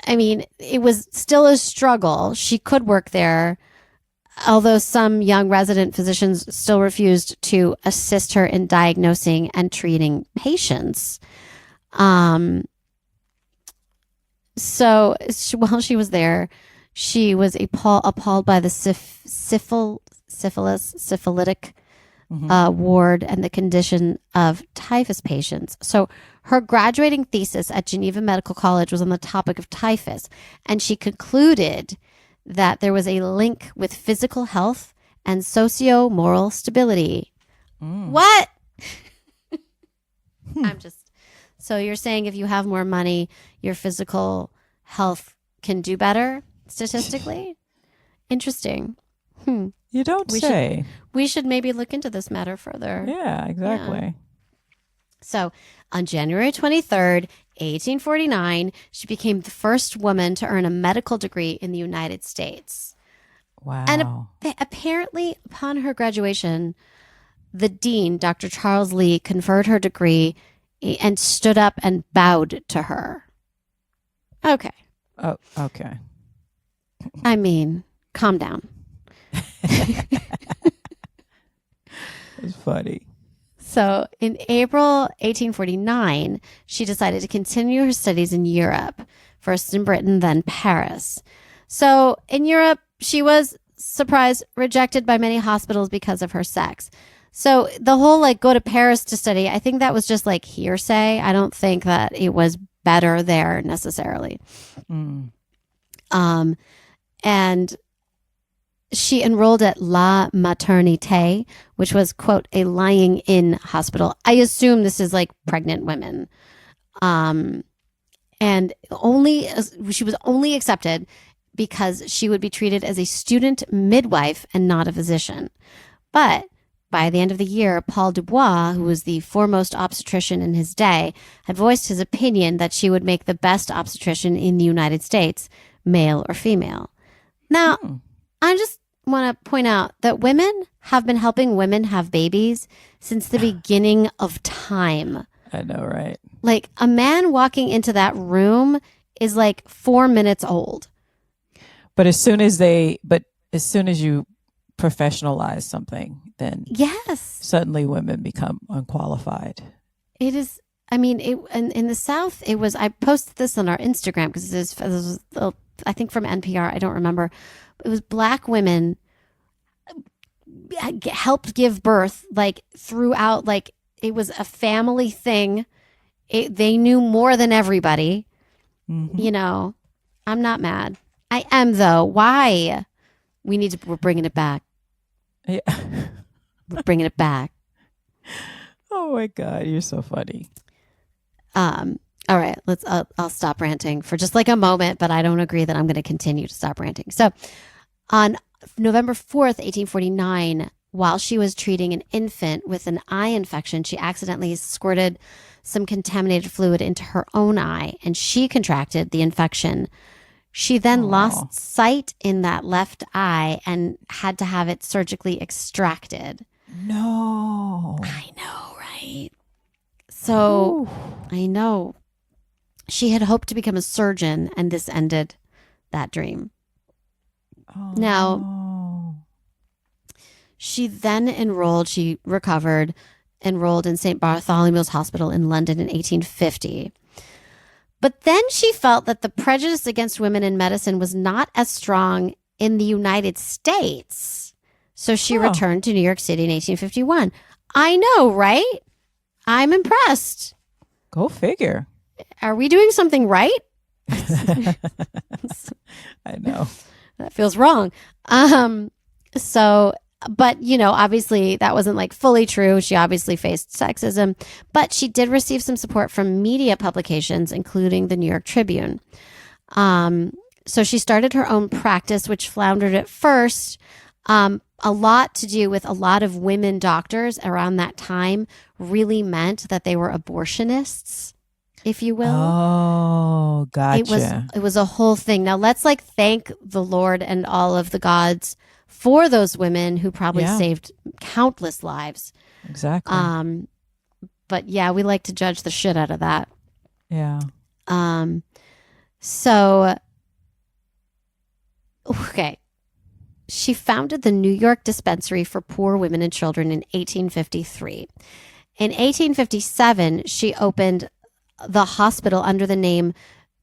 I mean, it was still a struggle. She could work there, although some young resident physicians still refused to assist her in diagnosing and treating patients. So while she was there, she was appalled by the syphilitic ward and the condition of typhus patients. So her graduating thesis at Geneva Medical College was on the topic of typhus, and she concluded that there was a link with physical health and socio-moral stability. What? So you're saying if you have more money, your physical health can do better statistically? Interesting. You don't say. We should maybe look into this matter further. Yeah, exactly. Yeah. So on January 23rd, 1849, she became the first woman to earn a medical degree in the United States. Wow. And apparently, upon her graduation, the dean, Dr. Charles Lee, conferred her degree and stood up and bowed to her. Okay. Oh, okay. I mean, calm down. It's funny. So in April 1849, she decided to continue her studies in Europe, first in Britain, then Paris. So in Europe, she was, surprised, rejected by many hospitals because of her sex. So the whole go to Paris to study, I think that was just hearsay. I don't think that it was better there necessarily. And she enrolled at La Maternité, which was, quote, a lying-in hospital. I assume this is pregnant women. And she was only accepted because she would be treated as a student midwife and not a physician. But by the end of the year, Paul Dubois, who was the foremost obstetrician in his day, had voiced his opinion that she would make the best obstetrician in the United States, male or female. Now, I just want to point out that women have been helping women have babies since the beginning of time. I know, right? Like, a man walking into that room is like 4 minutes old. But as soon as you professionalize something, then yes, suddenly women become unqualified. It is. I mean, in the South, it was. I posted this on our Instagram because this was, I think, from NPR. I don't remember. It was Black women helped give birth, like, throughout. Like, it was a family thing. They knew more than everybody. Mm-hmm. You know, I'm not mad. I am, though. Why? We're bringing it back. Yeah. We're bringing it back. Oh my God, you're so funny. All right, I'll stop ranting for just like a moment, but I don't agree that I'm going to continue to stop ranting. So on November 4th, 1849, while she was treating an infant with an eye infection, she accidentally squirted some contaminated fluid into her own eye, and she contracted the infection. She then lost sight in that left eye and had to have it surgically extracted. No. I know, right? So, I know. She had hoped to become a surgeon, and this ended that dream. Oh. Now, she then recovered, enrolled in St. Bartholomew's Hospital in London in 1850. But then she felt that the prejudice against women in medicine was not as strong in the United States. So she returned to New York City in 1851. I know, right? I'm impressed. Go figure. Are we doing something right? I know. That feels wrong. But, you know, obviously that wasn't like fully true. She obviously faced sexism, but she did receive some support from media publications, including the New York Tribune. So she started her own practice, which floundered at first. A lot to do with a lot of women doctors around that time really meant that they were abortionists, if you will. Oh, gotcha. It was a whole thing. Now let's thank the Lord and all of the gods for those women who probably saved countless lives. Exactly. But yeah, we like to judge the shit out of that. Yeah. So, okay. She founded the New York Dispensary for Poor Women and Children in 1853. In 1857, she opened the hospital under the name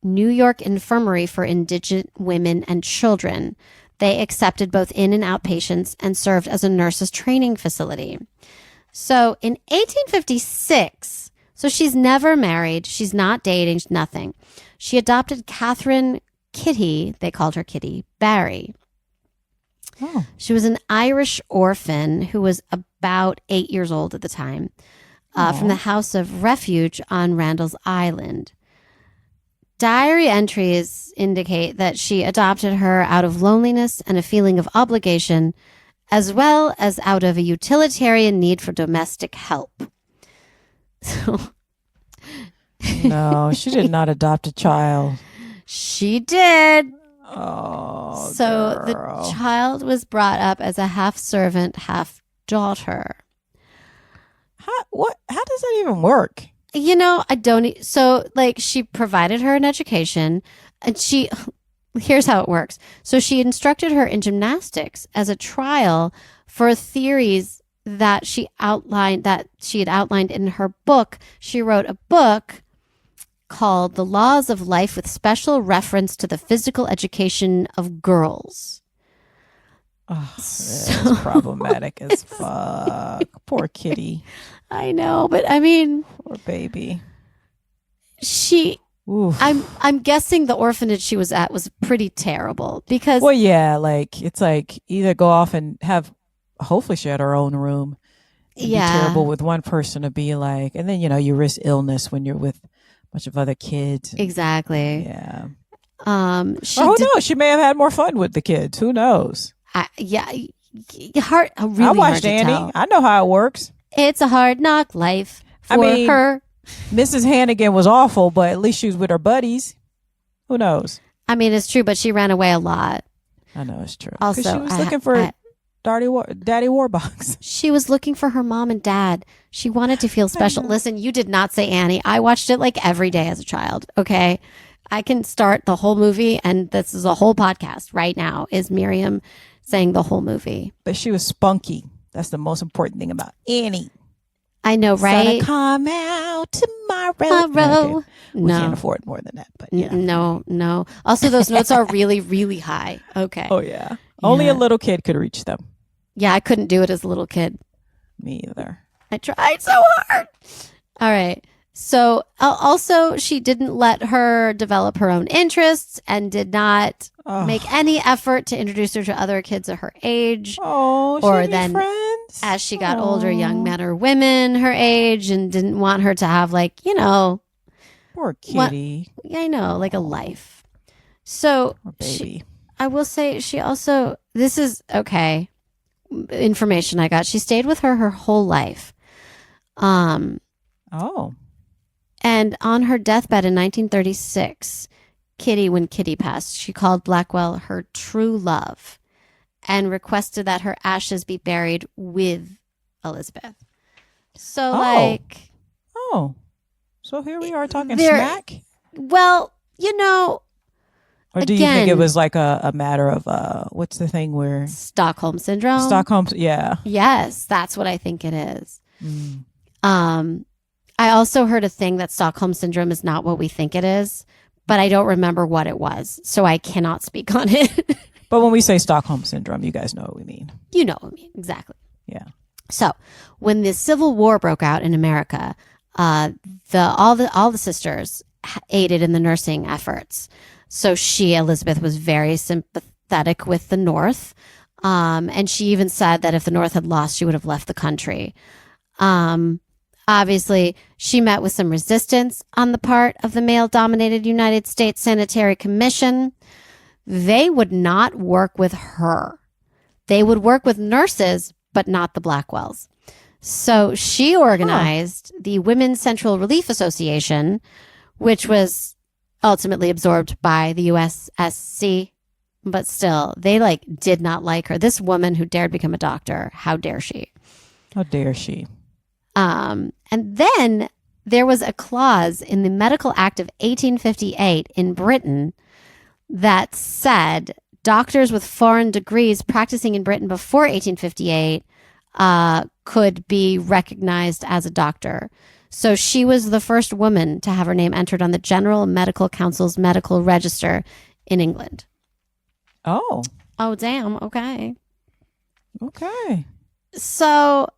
New York Infirmary for Indigent Women and Children. They accepted both in and out patients and served as a nurses' training facility. So in 1856, so she's never married, she's not dating, nothing. She adopted Catherine Kitty, they called her Kitty, Barry. Oh. She was an Irish orphan who was about 8 years old at the time, from the House of Refuge on Randall's Island. Diary entries indicate that she adopted her out of loneliness and a feeling of obligation, as well as out of a utilitarian need for domestic help. So, no, she did not adopt a child. She did. Oh, so girl. The child was brought up as a half servant, half daughter. How does that even work? You know, I don't. So, she provided her an education, and here's how it works. So, she instructed her in gymnastics as a trial for theories that she had outlined in her book. She wrote a book called The Laws of Life with special reference to the physical education of girls. Oh, that's problematic as fuck. Poor kitty. I know, but I mean, poor baby. I'm guessing the orphanage she was at was pretty terrible because. Well, yeah, it's either go off and hopefully she had her own room. It'd be terrible with one person to be and then you risk illness when you're with a bunch of other kids. Exactly. Yeah. Who knows? She may have had more fun with the kids. Who knows? Really I hard watched to Annie. tell. I know how it works. It's a hard knock life for her. Mrs. Hannigan was awful, but at least she was with her buddies. Who knows? I mean, it's true, but she ran away a lot. I know it's true. Also, Because she was looking for Daddy Warbucks. She was looking for her mom and dad. She wanted to feel special. Listen, you did not say Annie. I watched it like every day as a child. Okay. I can start the whole movie, and this is a whole podcast right now, is Miriam saying the whole movie. But she was spunky. That's the most important thing about Annie. I know, right? Gonna come out tomorrow. Tomorrow. We can't afford more than that, but yeah. No. Also, those notes are really, really high. Okay. Oh, yeah. Only a little kid could reach them. Yeah, I couldn't do it as a little kid. Me either. I tried so hard. All right. So also, she didn't let her develop her own interests and did not make any effort to introduce her to other kids of her age. Oh, or she then friends? As she got older, young men or women her age, and didn't want her to have poor kitty. I know, like a life. So Poor baby. I will say she also, this is okay information I got. She stayed with her whole life. Oh. And on her deathbed in 1936, when Kitty passed, she called Blackwell her true love and requested that her ashes be buried with Elizabeth. So Oh. So here we are talking smack? Well, Or do you think it was like a matter of, what's the thing where? Stockholm Syndrome? Yeah. Yes, that's what I think it is. Mm. I also heard a thing that Stockholm Syndrome is not what we think it is, but I don't remember what it was, so I cannot speak on it. But when we say Stockholm Syndrome, you guys know what we mean. You know what I mean, exactly. Yeah. So when the Civil War broke out in America, all the sisters aided in the nursing efforts. So Elizabeth, was very sympathetic with the North. And she even said that if the North had lost, she would have left the country. Obviously, she met with some resistance on the part of the male-dominated United States Sanitary Commission. They would not work with her. They would work with nurses, but not the Blackwells. So she organized the Women's Central Relief Association, which was ultimately absorbed by the USSC. But still, they did not like her. This woman who dared become a doctor, how dare she? How dare she? And then there was a clause in the Medical Act of 1858 in Britain that said doctors with foreign degrees practicing in Britain before 1858 could be recognized as a doctor. So she was the first woman to have her name entered on the General Medical Council's medical register in England. Oh. Oh, damn. Okay. Okay. So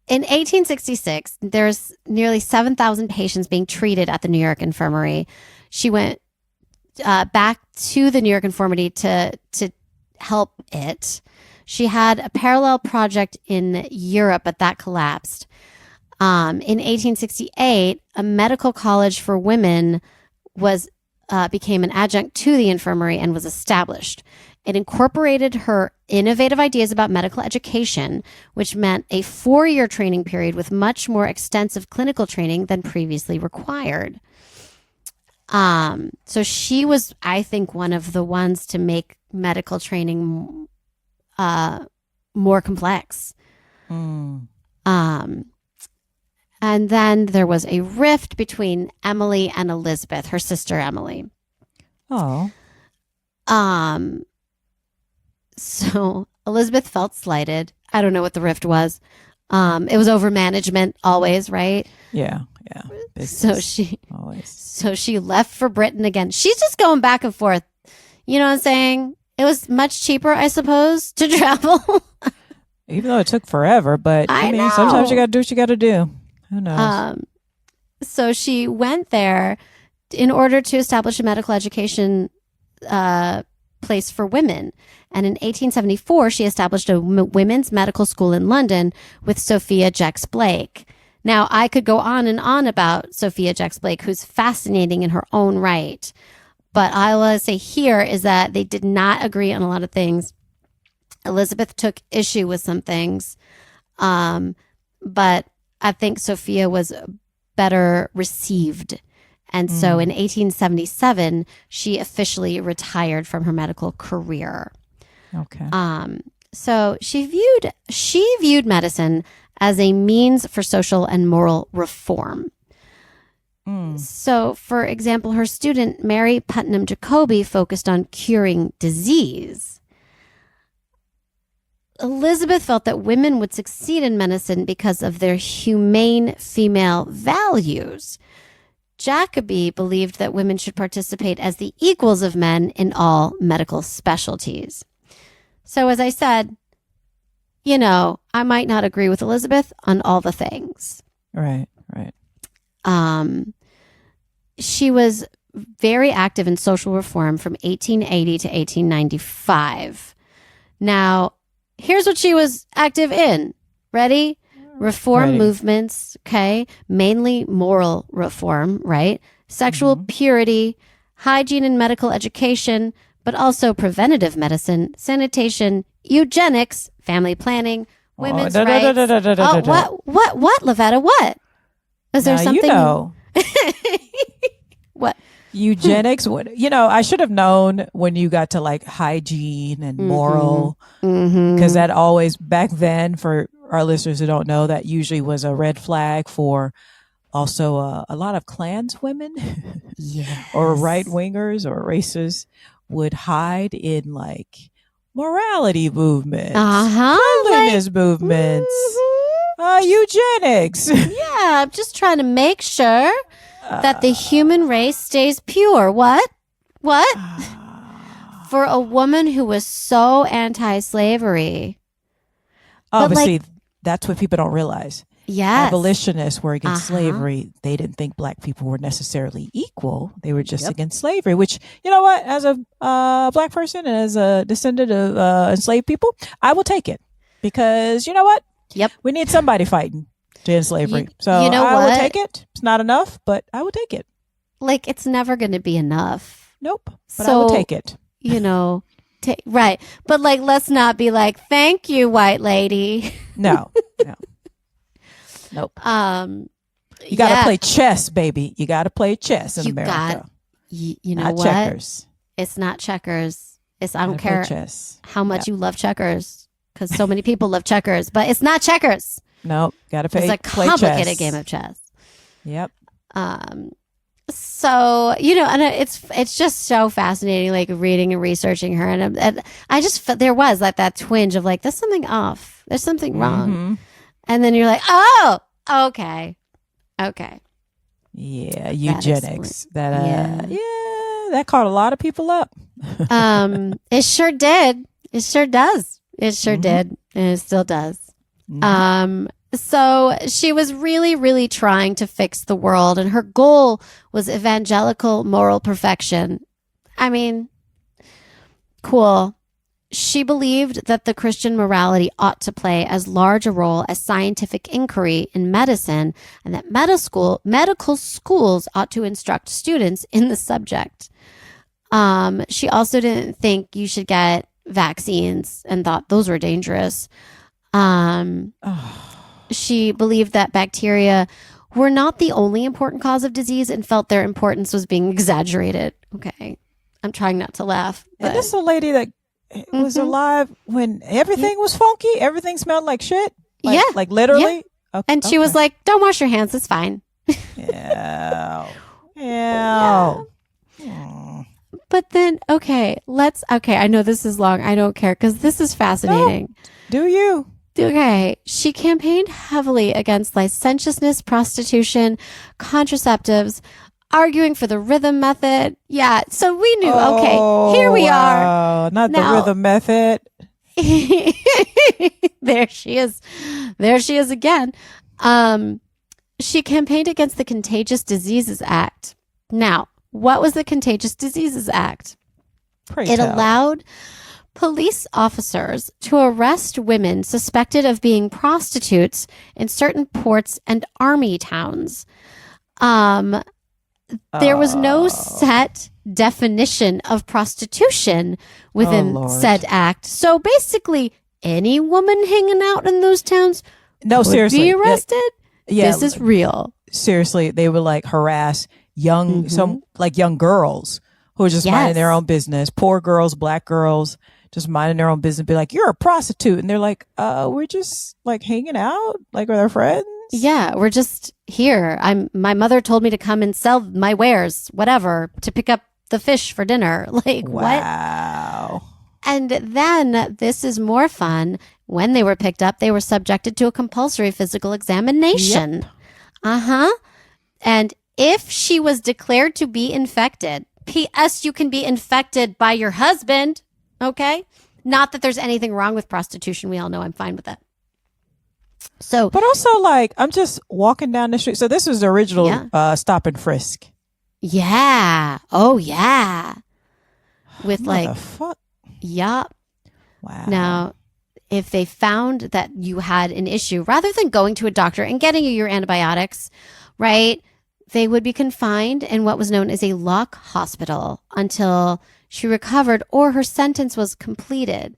in 1866, there's nearly 7,000 patients being treated at the New York Infirmary. She went back to the New York Infirmary to help it. She had a parallel project in Europe, but that collapsed. In 1868, a medical college for women became an adjunct to the infirmary and was established. It incorporated her innovative ideas about medical education, which meant a 4-year training period with much more extensive clinical training than previously required. So she was, I think, one of the ones to make medical training more complex. And then there was a rift between Emily and Elizabeth, her sister Emily. Oh. So Elizabeth felt slighted. I don't know what the rift was. It was over management always, right? Yeah. Business, so she left for Britain again. She's just going back and forth. You know what I'm saying? It was much cheaper, I suppose, to travel. Even though it took forever, but I mean, sometimes you got to do what you got to do. Who knows? So she went there in order to establish a medical education place for women. And in 1874, she established a women's medical school in London with Sophia Jex-Blake. Now, I could go on and on about Sophia Jex-Blake, who's fascinating in her own right. But all I want to say here is that they did not agree on a lot of things. Elizabeth took issue with some things, but I think Sophia was better received. And so in 1877, she officially retired from her medical career. Okay. So she viewed medicine as a means for social and moral reform. So, for example, her student, Mary Putnam Jacobi, focused on curing disease. Elizabeth felt that women would succeed in medicine because of their humane female values. Jacobi believed that women should participate as the equals of men in all medical specialties. So, as I said, I might not agree with Elizabeth on all the things. Right. She was very active in social reform from 1880 to 1895. Now, here's what she was active in. Ready? Reform movements, okay? Mainly moral reform, right? Sexual purity, hygiene and medical education, but also preventative medicine, sanitation, eugenics, family planning, women's rights. What, Lavetta? What? Is there something? What? Eugenics. I should have known when you got to like hygiene and moral, because that always, back then, for our listeners who don't know, that usually was a red flag for also a lot of Klanswomen or right wingers or racists would hide in like morality movements, cleanliness movements, eugenics. Yeah, I'm just trying to make sure that the human race stays pure. What? For a woman who was so anti-slavery. Obviously, that's what people don't realize. Yes. Abolitionists were against slavery. They didn't think black people were necessarily equal. They were just against slavery, which, you know what, as a black person and as a descendant of enslaved people, I will take it. Because you know what? Yep. We need somebody fighting to end slavery. So I will take it. It's not enough, but I will take it. Like, it's never going to be enough. Nope. But I will take it. Right. But like, let's not be like, thank you, white lady. No. Nope. You got to play chess, baby. You got to play chess in America. You know not what? Checkers. It's not checkers. I don't care how much you love checkers, because so many people love checkers, but it's not checkers. Nope. Got to play chess. It's a complicated game of chess. Yep. So, and it's just so fascinating, like reading and researching her. And I just felt there was like that twinge of like, there's something off. There's something wrong. And then you're like, oh, okay. Yeah. Eugenics. That caught a lot of people up. It sure did. It sure does. It sure did. And it still does. So she was really, really trying to fix the world, and her goal was evangelical moral perfection. I mean, cool. She believed that the Christian morality ought to play as large a role as scientific inquiry in medicine, and that medical schools ought to instruct students in the subject. She also didn't think you should get vaccines and thought those were dangerous. She believed that bacteria were not the only important cause of disease and felt their importance was being exaggerated. Okay. I'm trying not to laugh. And this is a lady that was alive when everything was funky. Everything smelled like shit. Like literally. Yeah. And she was like, don't wash your hands. It's fine. Yeah. But then, I know this is long. I don't care because this is fascinating. No. Do you? Okay, she campaigned heavily against licentiousness, prostitution, contraceptives, arguing for the rhythm method. Yeah, so we knew, here we are. Not now, the rhythm method. There she is. There she is again. She campaigned against the Contagious Diseases Act. Now, what was the Contagious Diseases Act? It allowed police officers to arrest women suspected of being prostitutes in certain ports and army towns. There was no set definition of prostitution within Lord. said act. So basically, any woman hanging out in those towns No, could seriously. be arrested. Yeah, This is real. seriously, they would like harass young young girls who are just minding their own business. Poor girls, black girls, just minding their own business. Be like, "You're a prostitute," and they're like, we're just like hanging out, like with our friends." Yeah, we're just here. My mother told me to come and sell my wares, whatever, to pick up the fish for dinner. Like, what? Wow. And then this is more fun. When they were picked up, they were subjected to a compulsory physical examination. Yep. And if she was declared to be infected, P.S. you can be infected by your husband. Okay. Not that there's anything wrong with prostitution. We all know I'm fine with that. So, but also like, I'm just walking down the street. So this was the original stop and frisk. Yeah. Oh yeah. With What the fuck? Yup. Wow. Now, if they found that you had an issue, rather than going to a doctor and getting you your antibiotics, right, they would be confined in what was known as a lock hospital until she recovered or her sentence was completed.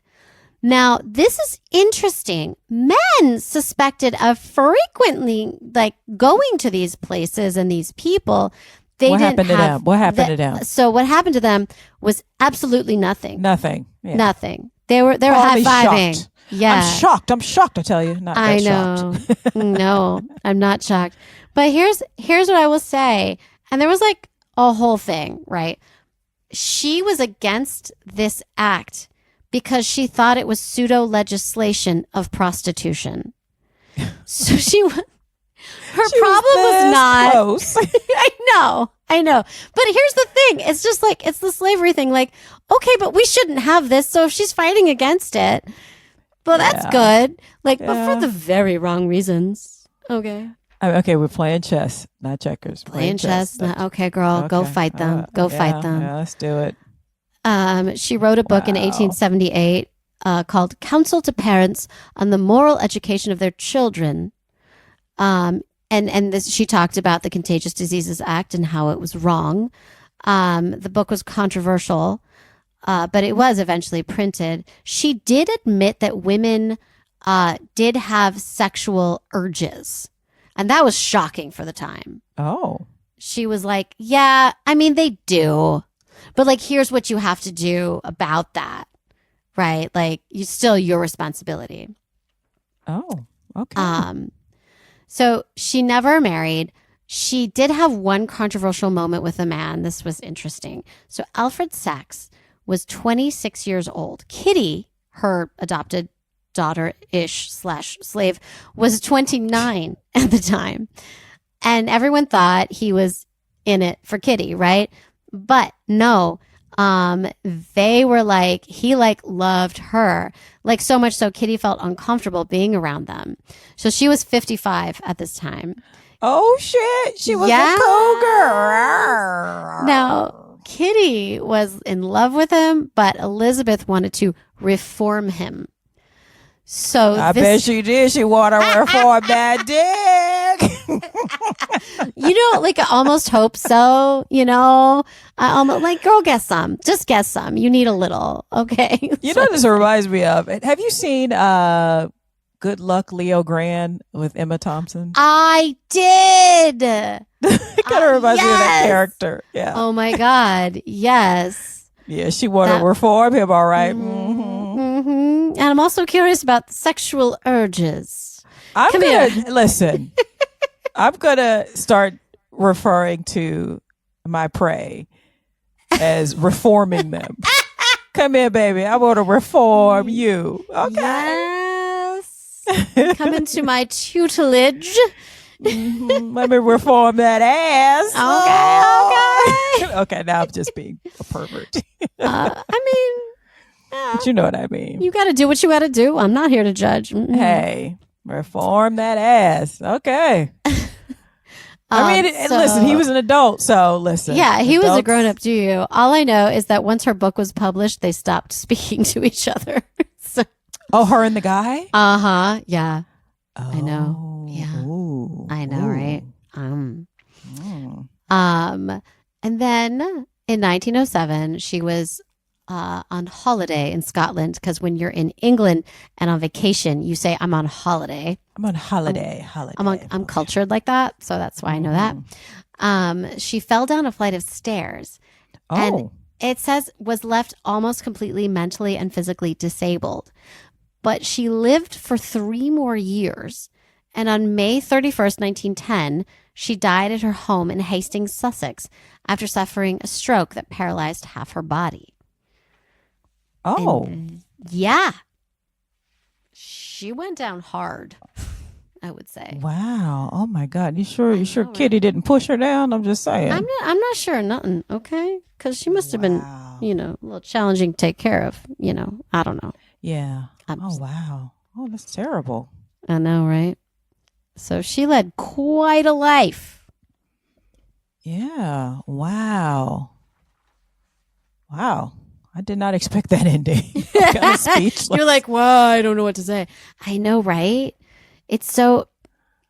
Now, this is interesting. Men suspected of frequently like going to these places and these people. What happened to them? What happened to them? So what happened to them was absolutely nothing. Nothing. Yeah. Nothing. They were high-fiving. Shocked. Yeah. I'm shocked, I tell you. Not I that know. shocked. No, I'm not shocked. But here's what I will say. And there was like a whole thing, right? She was against this act because she thought it was pseudo legislation of prostitution. So her problem was not close. I know. But here's the thing. It's just like, it's the slavery thing. Like, okay, but we shouldn't have this. So if she's fighting against it, well, that's good. Like, but for the very wrong reasons. Okay. Okay, we're playing chess, not checkers. Playing chess. Okay, girl, go fight them. Go fight them. Yeah, let's do it. She wrote a book in 1878 called Counsel to Parents on the Moral Education of Their Children. And this, she talked about the Contagious Diseases Act and how it was wrong. The book was controversial, but it was eventually printed. She did admit that women did have sexual urges, and that was shocking for the time. Oh. She was like, yeah, I mean, they do, but like, here's what you have to do about that, right? Like, still your responsibility. Oh, okay. So she never married. She did have one controversial moment with a man. This was interesting. So Alfred Sachs was 26 years old. Kitty, her adopted daughter-ish / slave, was 29 at the time. And everyone thought he was in it for Kitty, right? But no, they were like, he like loved her, like so much so Kitty felt uncomfortable being around them. So she was 55 at this time. Oh shit, she was a cougar. Now, Kitty was in love with him, but Elizabeth wanted to reform him. So I bet she did. She wanted to reform that dick. Like I almost hope so. I almost like, girl, get some. Just get some. You need a little. Okay. You know, this reminds me of. Have you seen Good Luck Leo Grand with Emma Thompson? I did. It kind of reminds me of that character. Yeah. Oh my God. Yes. Yeah, she wanted to reform him. All right. And I'm also curious about sexual urges. Listen. I'm gonna start referring to my prey as reforming them. Come here, baby. I want to reform you. Okay. Yes. Come into my tutelage. Let me reform that ass. Okay. Okay, now I'm just being a pervert. But you know what I mean. You got to do what you got to do. I'm not here to judge. Hey, reform that ass. Okay. Listen, he was an adult, so listen. Yeah, he was a grown-up too. All I know is that once her book was published, they stopped speaking to each other. Oh, her and the guy? Uh-huh, yeah. Oh, I know. Yeah. Ooh, I know, right? Mm. And then in 1907, she was on holiday in Scotland, because when you're in England and on vacation, you say, I'm on holiday. I'm on holiday. I'm cultured like that, so that's why I know that. She fell down a flight of stairs. And it says was left almost completely mentally and physically disabled. But she lived for 3 more years. And on May 31st, 1910, she died at her home in Hastings, Sussex, after suffering a stroke that paralyzed half her body. Oh. And, yeah. She went down hard, I would say. Wow. Oh my God. You sure know, Kitty didn't push her down? I'm just saying. I'm not sure of nothing, okay? Because she must have been, a little challenging to take care of, I don't know. Yeah. Wow. Oh, that's terrible. I know, right? So she led quite a life. Yeah. Wow. I did not expect that ending. I'm kind of speechless. You're like, well, I don't know what to say. I know, right?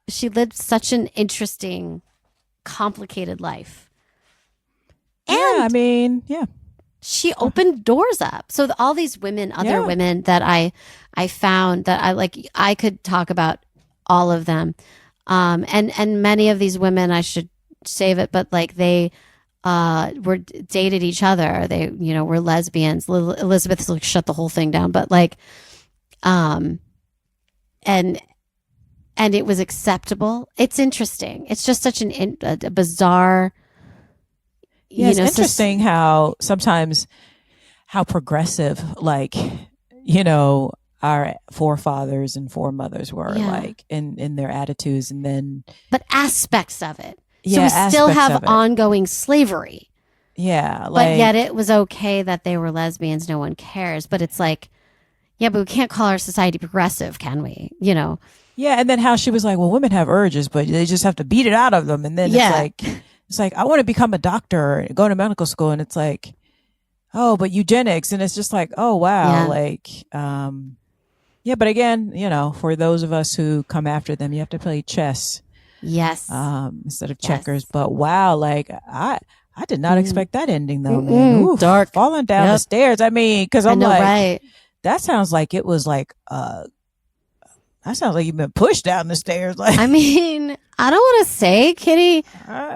She lived such an interesting, complicated life. And she opened doors up. So all these women, other women that I found that I could talk about all of them. And many of these women, I should save it, but they were dated each other. They, were lesbians. Elizabeth shut the whole thing down, but and it was acceptable. It's interesting. It's just such a bizarre. Yeah, it's interesting how sometimes how progressive, our forefathers and foremothers were in their attitudes, and then but aspects of it. So we still have ongoing slavery. Yeah. But yet it was okay that they were lesbians. No one cares. But it's but we can't call our society progressive, can we? Yeah. And then how she was like, well, women have urges, but they just have to beat it out of them. And then it's like, I want to become a doctor, go to medical school. And it's like, oh, but eugenics. And it's just like, oh, wow. But again, for those of us who come after them, you have to play chess. Yes. Instead of checkers. But wow, I did not expect that ending though, man. Ooh, dark. Falling down the stairs. I mean, because I'm right. That sounds like it was that sounds like you've been pushed down the stairs. I mean, I don't want to say Kitty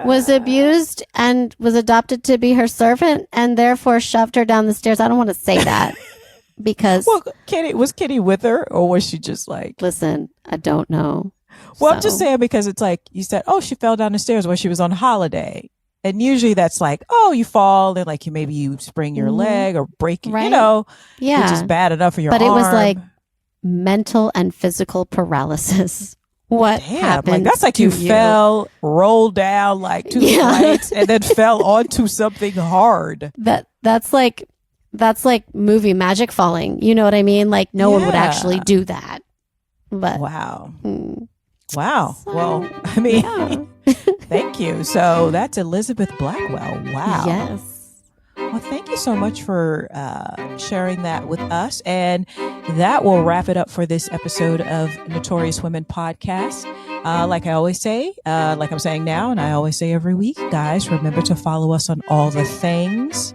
was abused and was adopted to be her servant and therefore shoved her down the stairs. I don't want to say that because was Kitty with her, or was she just listen, I don't know. Well, I'm just saying because it's like you said, oh, she fell down the stairs while she was on holiday. And usually that's you fall and maybe you sprain your leg or break, which is bad enough for your arm. But it was mental and physical paralysis. What happened? That's you fell, rolled down 2 flights and then fell onto something hard. That's like movie magic falling. You know what I mean? No one would actually do that. But wow. Wow. So, well, I mean, thank you. So that's Elizabeth Blackwell. Wow. Yes. Well, thank you so much for sharing that with us. And that will wrap it up for this episode of Notorious Women Podcast. Like I always say, like I'm saying now, and I always say every week, guys, remember to follow us on all the things.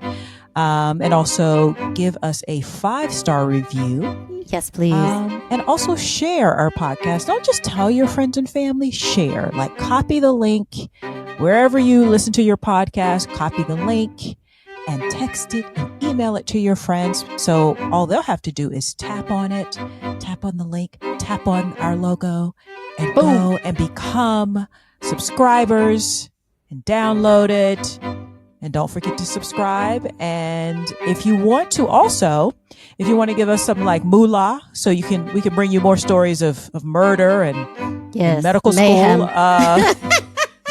And also give us a 5-star review. Yes, please. And also share our podcast. Don't just tell your friends and family, share. Copy the link wherever you listen to your podcast, copy the link and text it and email it to your friends. So all they'll have to do is tap on it, tap on the link, tap on our logo, and go and become subscribers and download it. And don't forget to subscribe. And if you want to give us some mayhem, so we can bring you more stories of murder and medical school,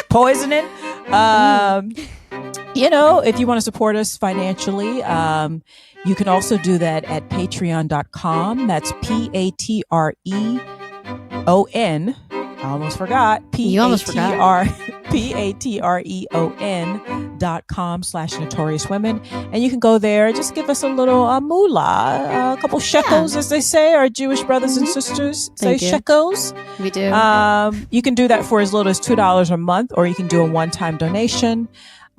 poisoning. If you want to support us financially, you can also do that at patreon.com. That's Patreon. I almost forgot. You almost forgot. patreon.com/notoriouswomen. And you can go there. Just give us a little moolah, a couple shekels, as they say. Our Jewish brothers and sisters say shekels. We do. You can do that for as little as $2 a month, or you can do a one-time donation.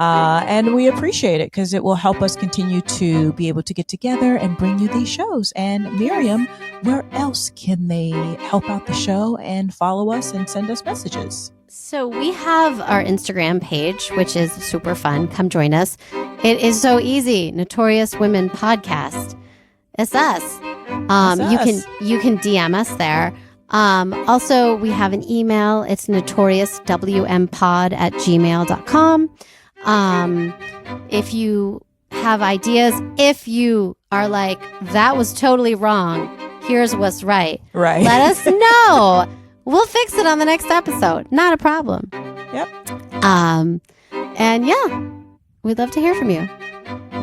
And we appreciate it because it will help us continue to be able to get together and bring you these shows. And Miriam, where else can they help out the show and follow us and send us messages? So we have our Instagram page, which is super fun. Come join us. It is so easy. Notorious Women Podcast. It's us. You can DM us there. Also, we have an email. It's notoriouswmpod@gmail.com. If you have ideas, if you are like, that was totally wrong, here's what's right. Right. Let us know. We'll fix it on the next episode. Not a problem. Yep. And yeah, we'd love to hear from you.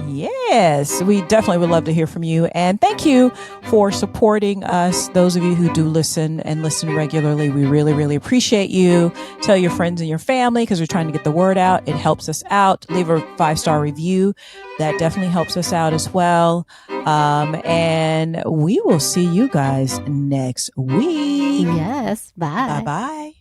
Yes, we definitely would love to hear from you. And thank you for supporting us. Those of you who do listen and listen regularly, we really, really appreciate you. Tell your friends and your family because we're trying to get the word out. It helps us out. Leave a 5-star review. That definitely helps us out as well. And we will see you guys next week. Yes. Bye. Bye-bye.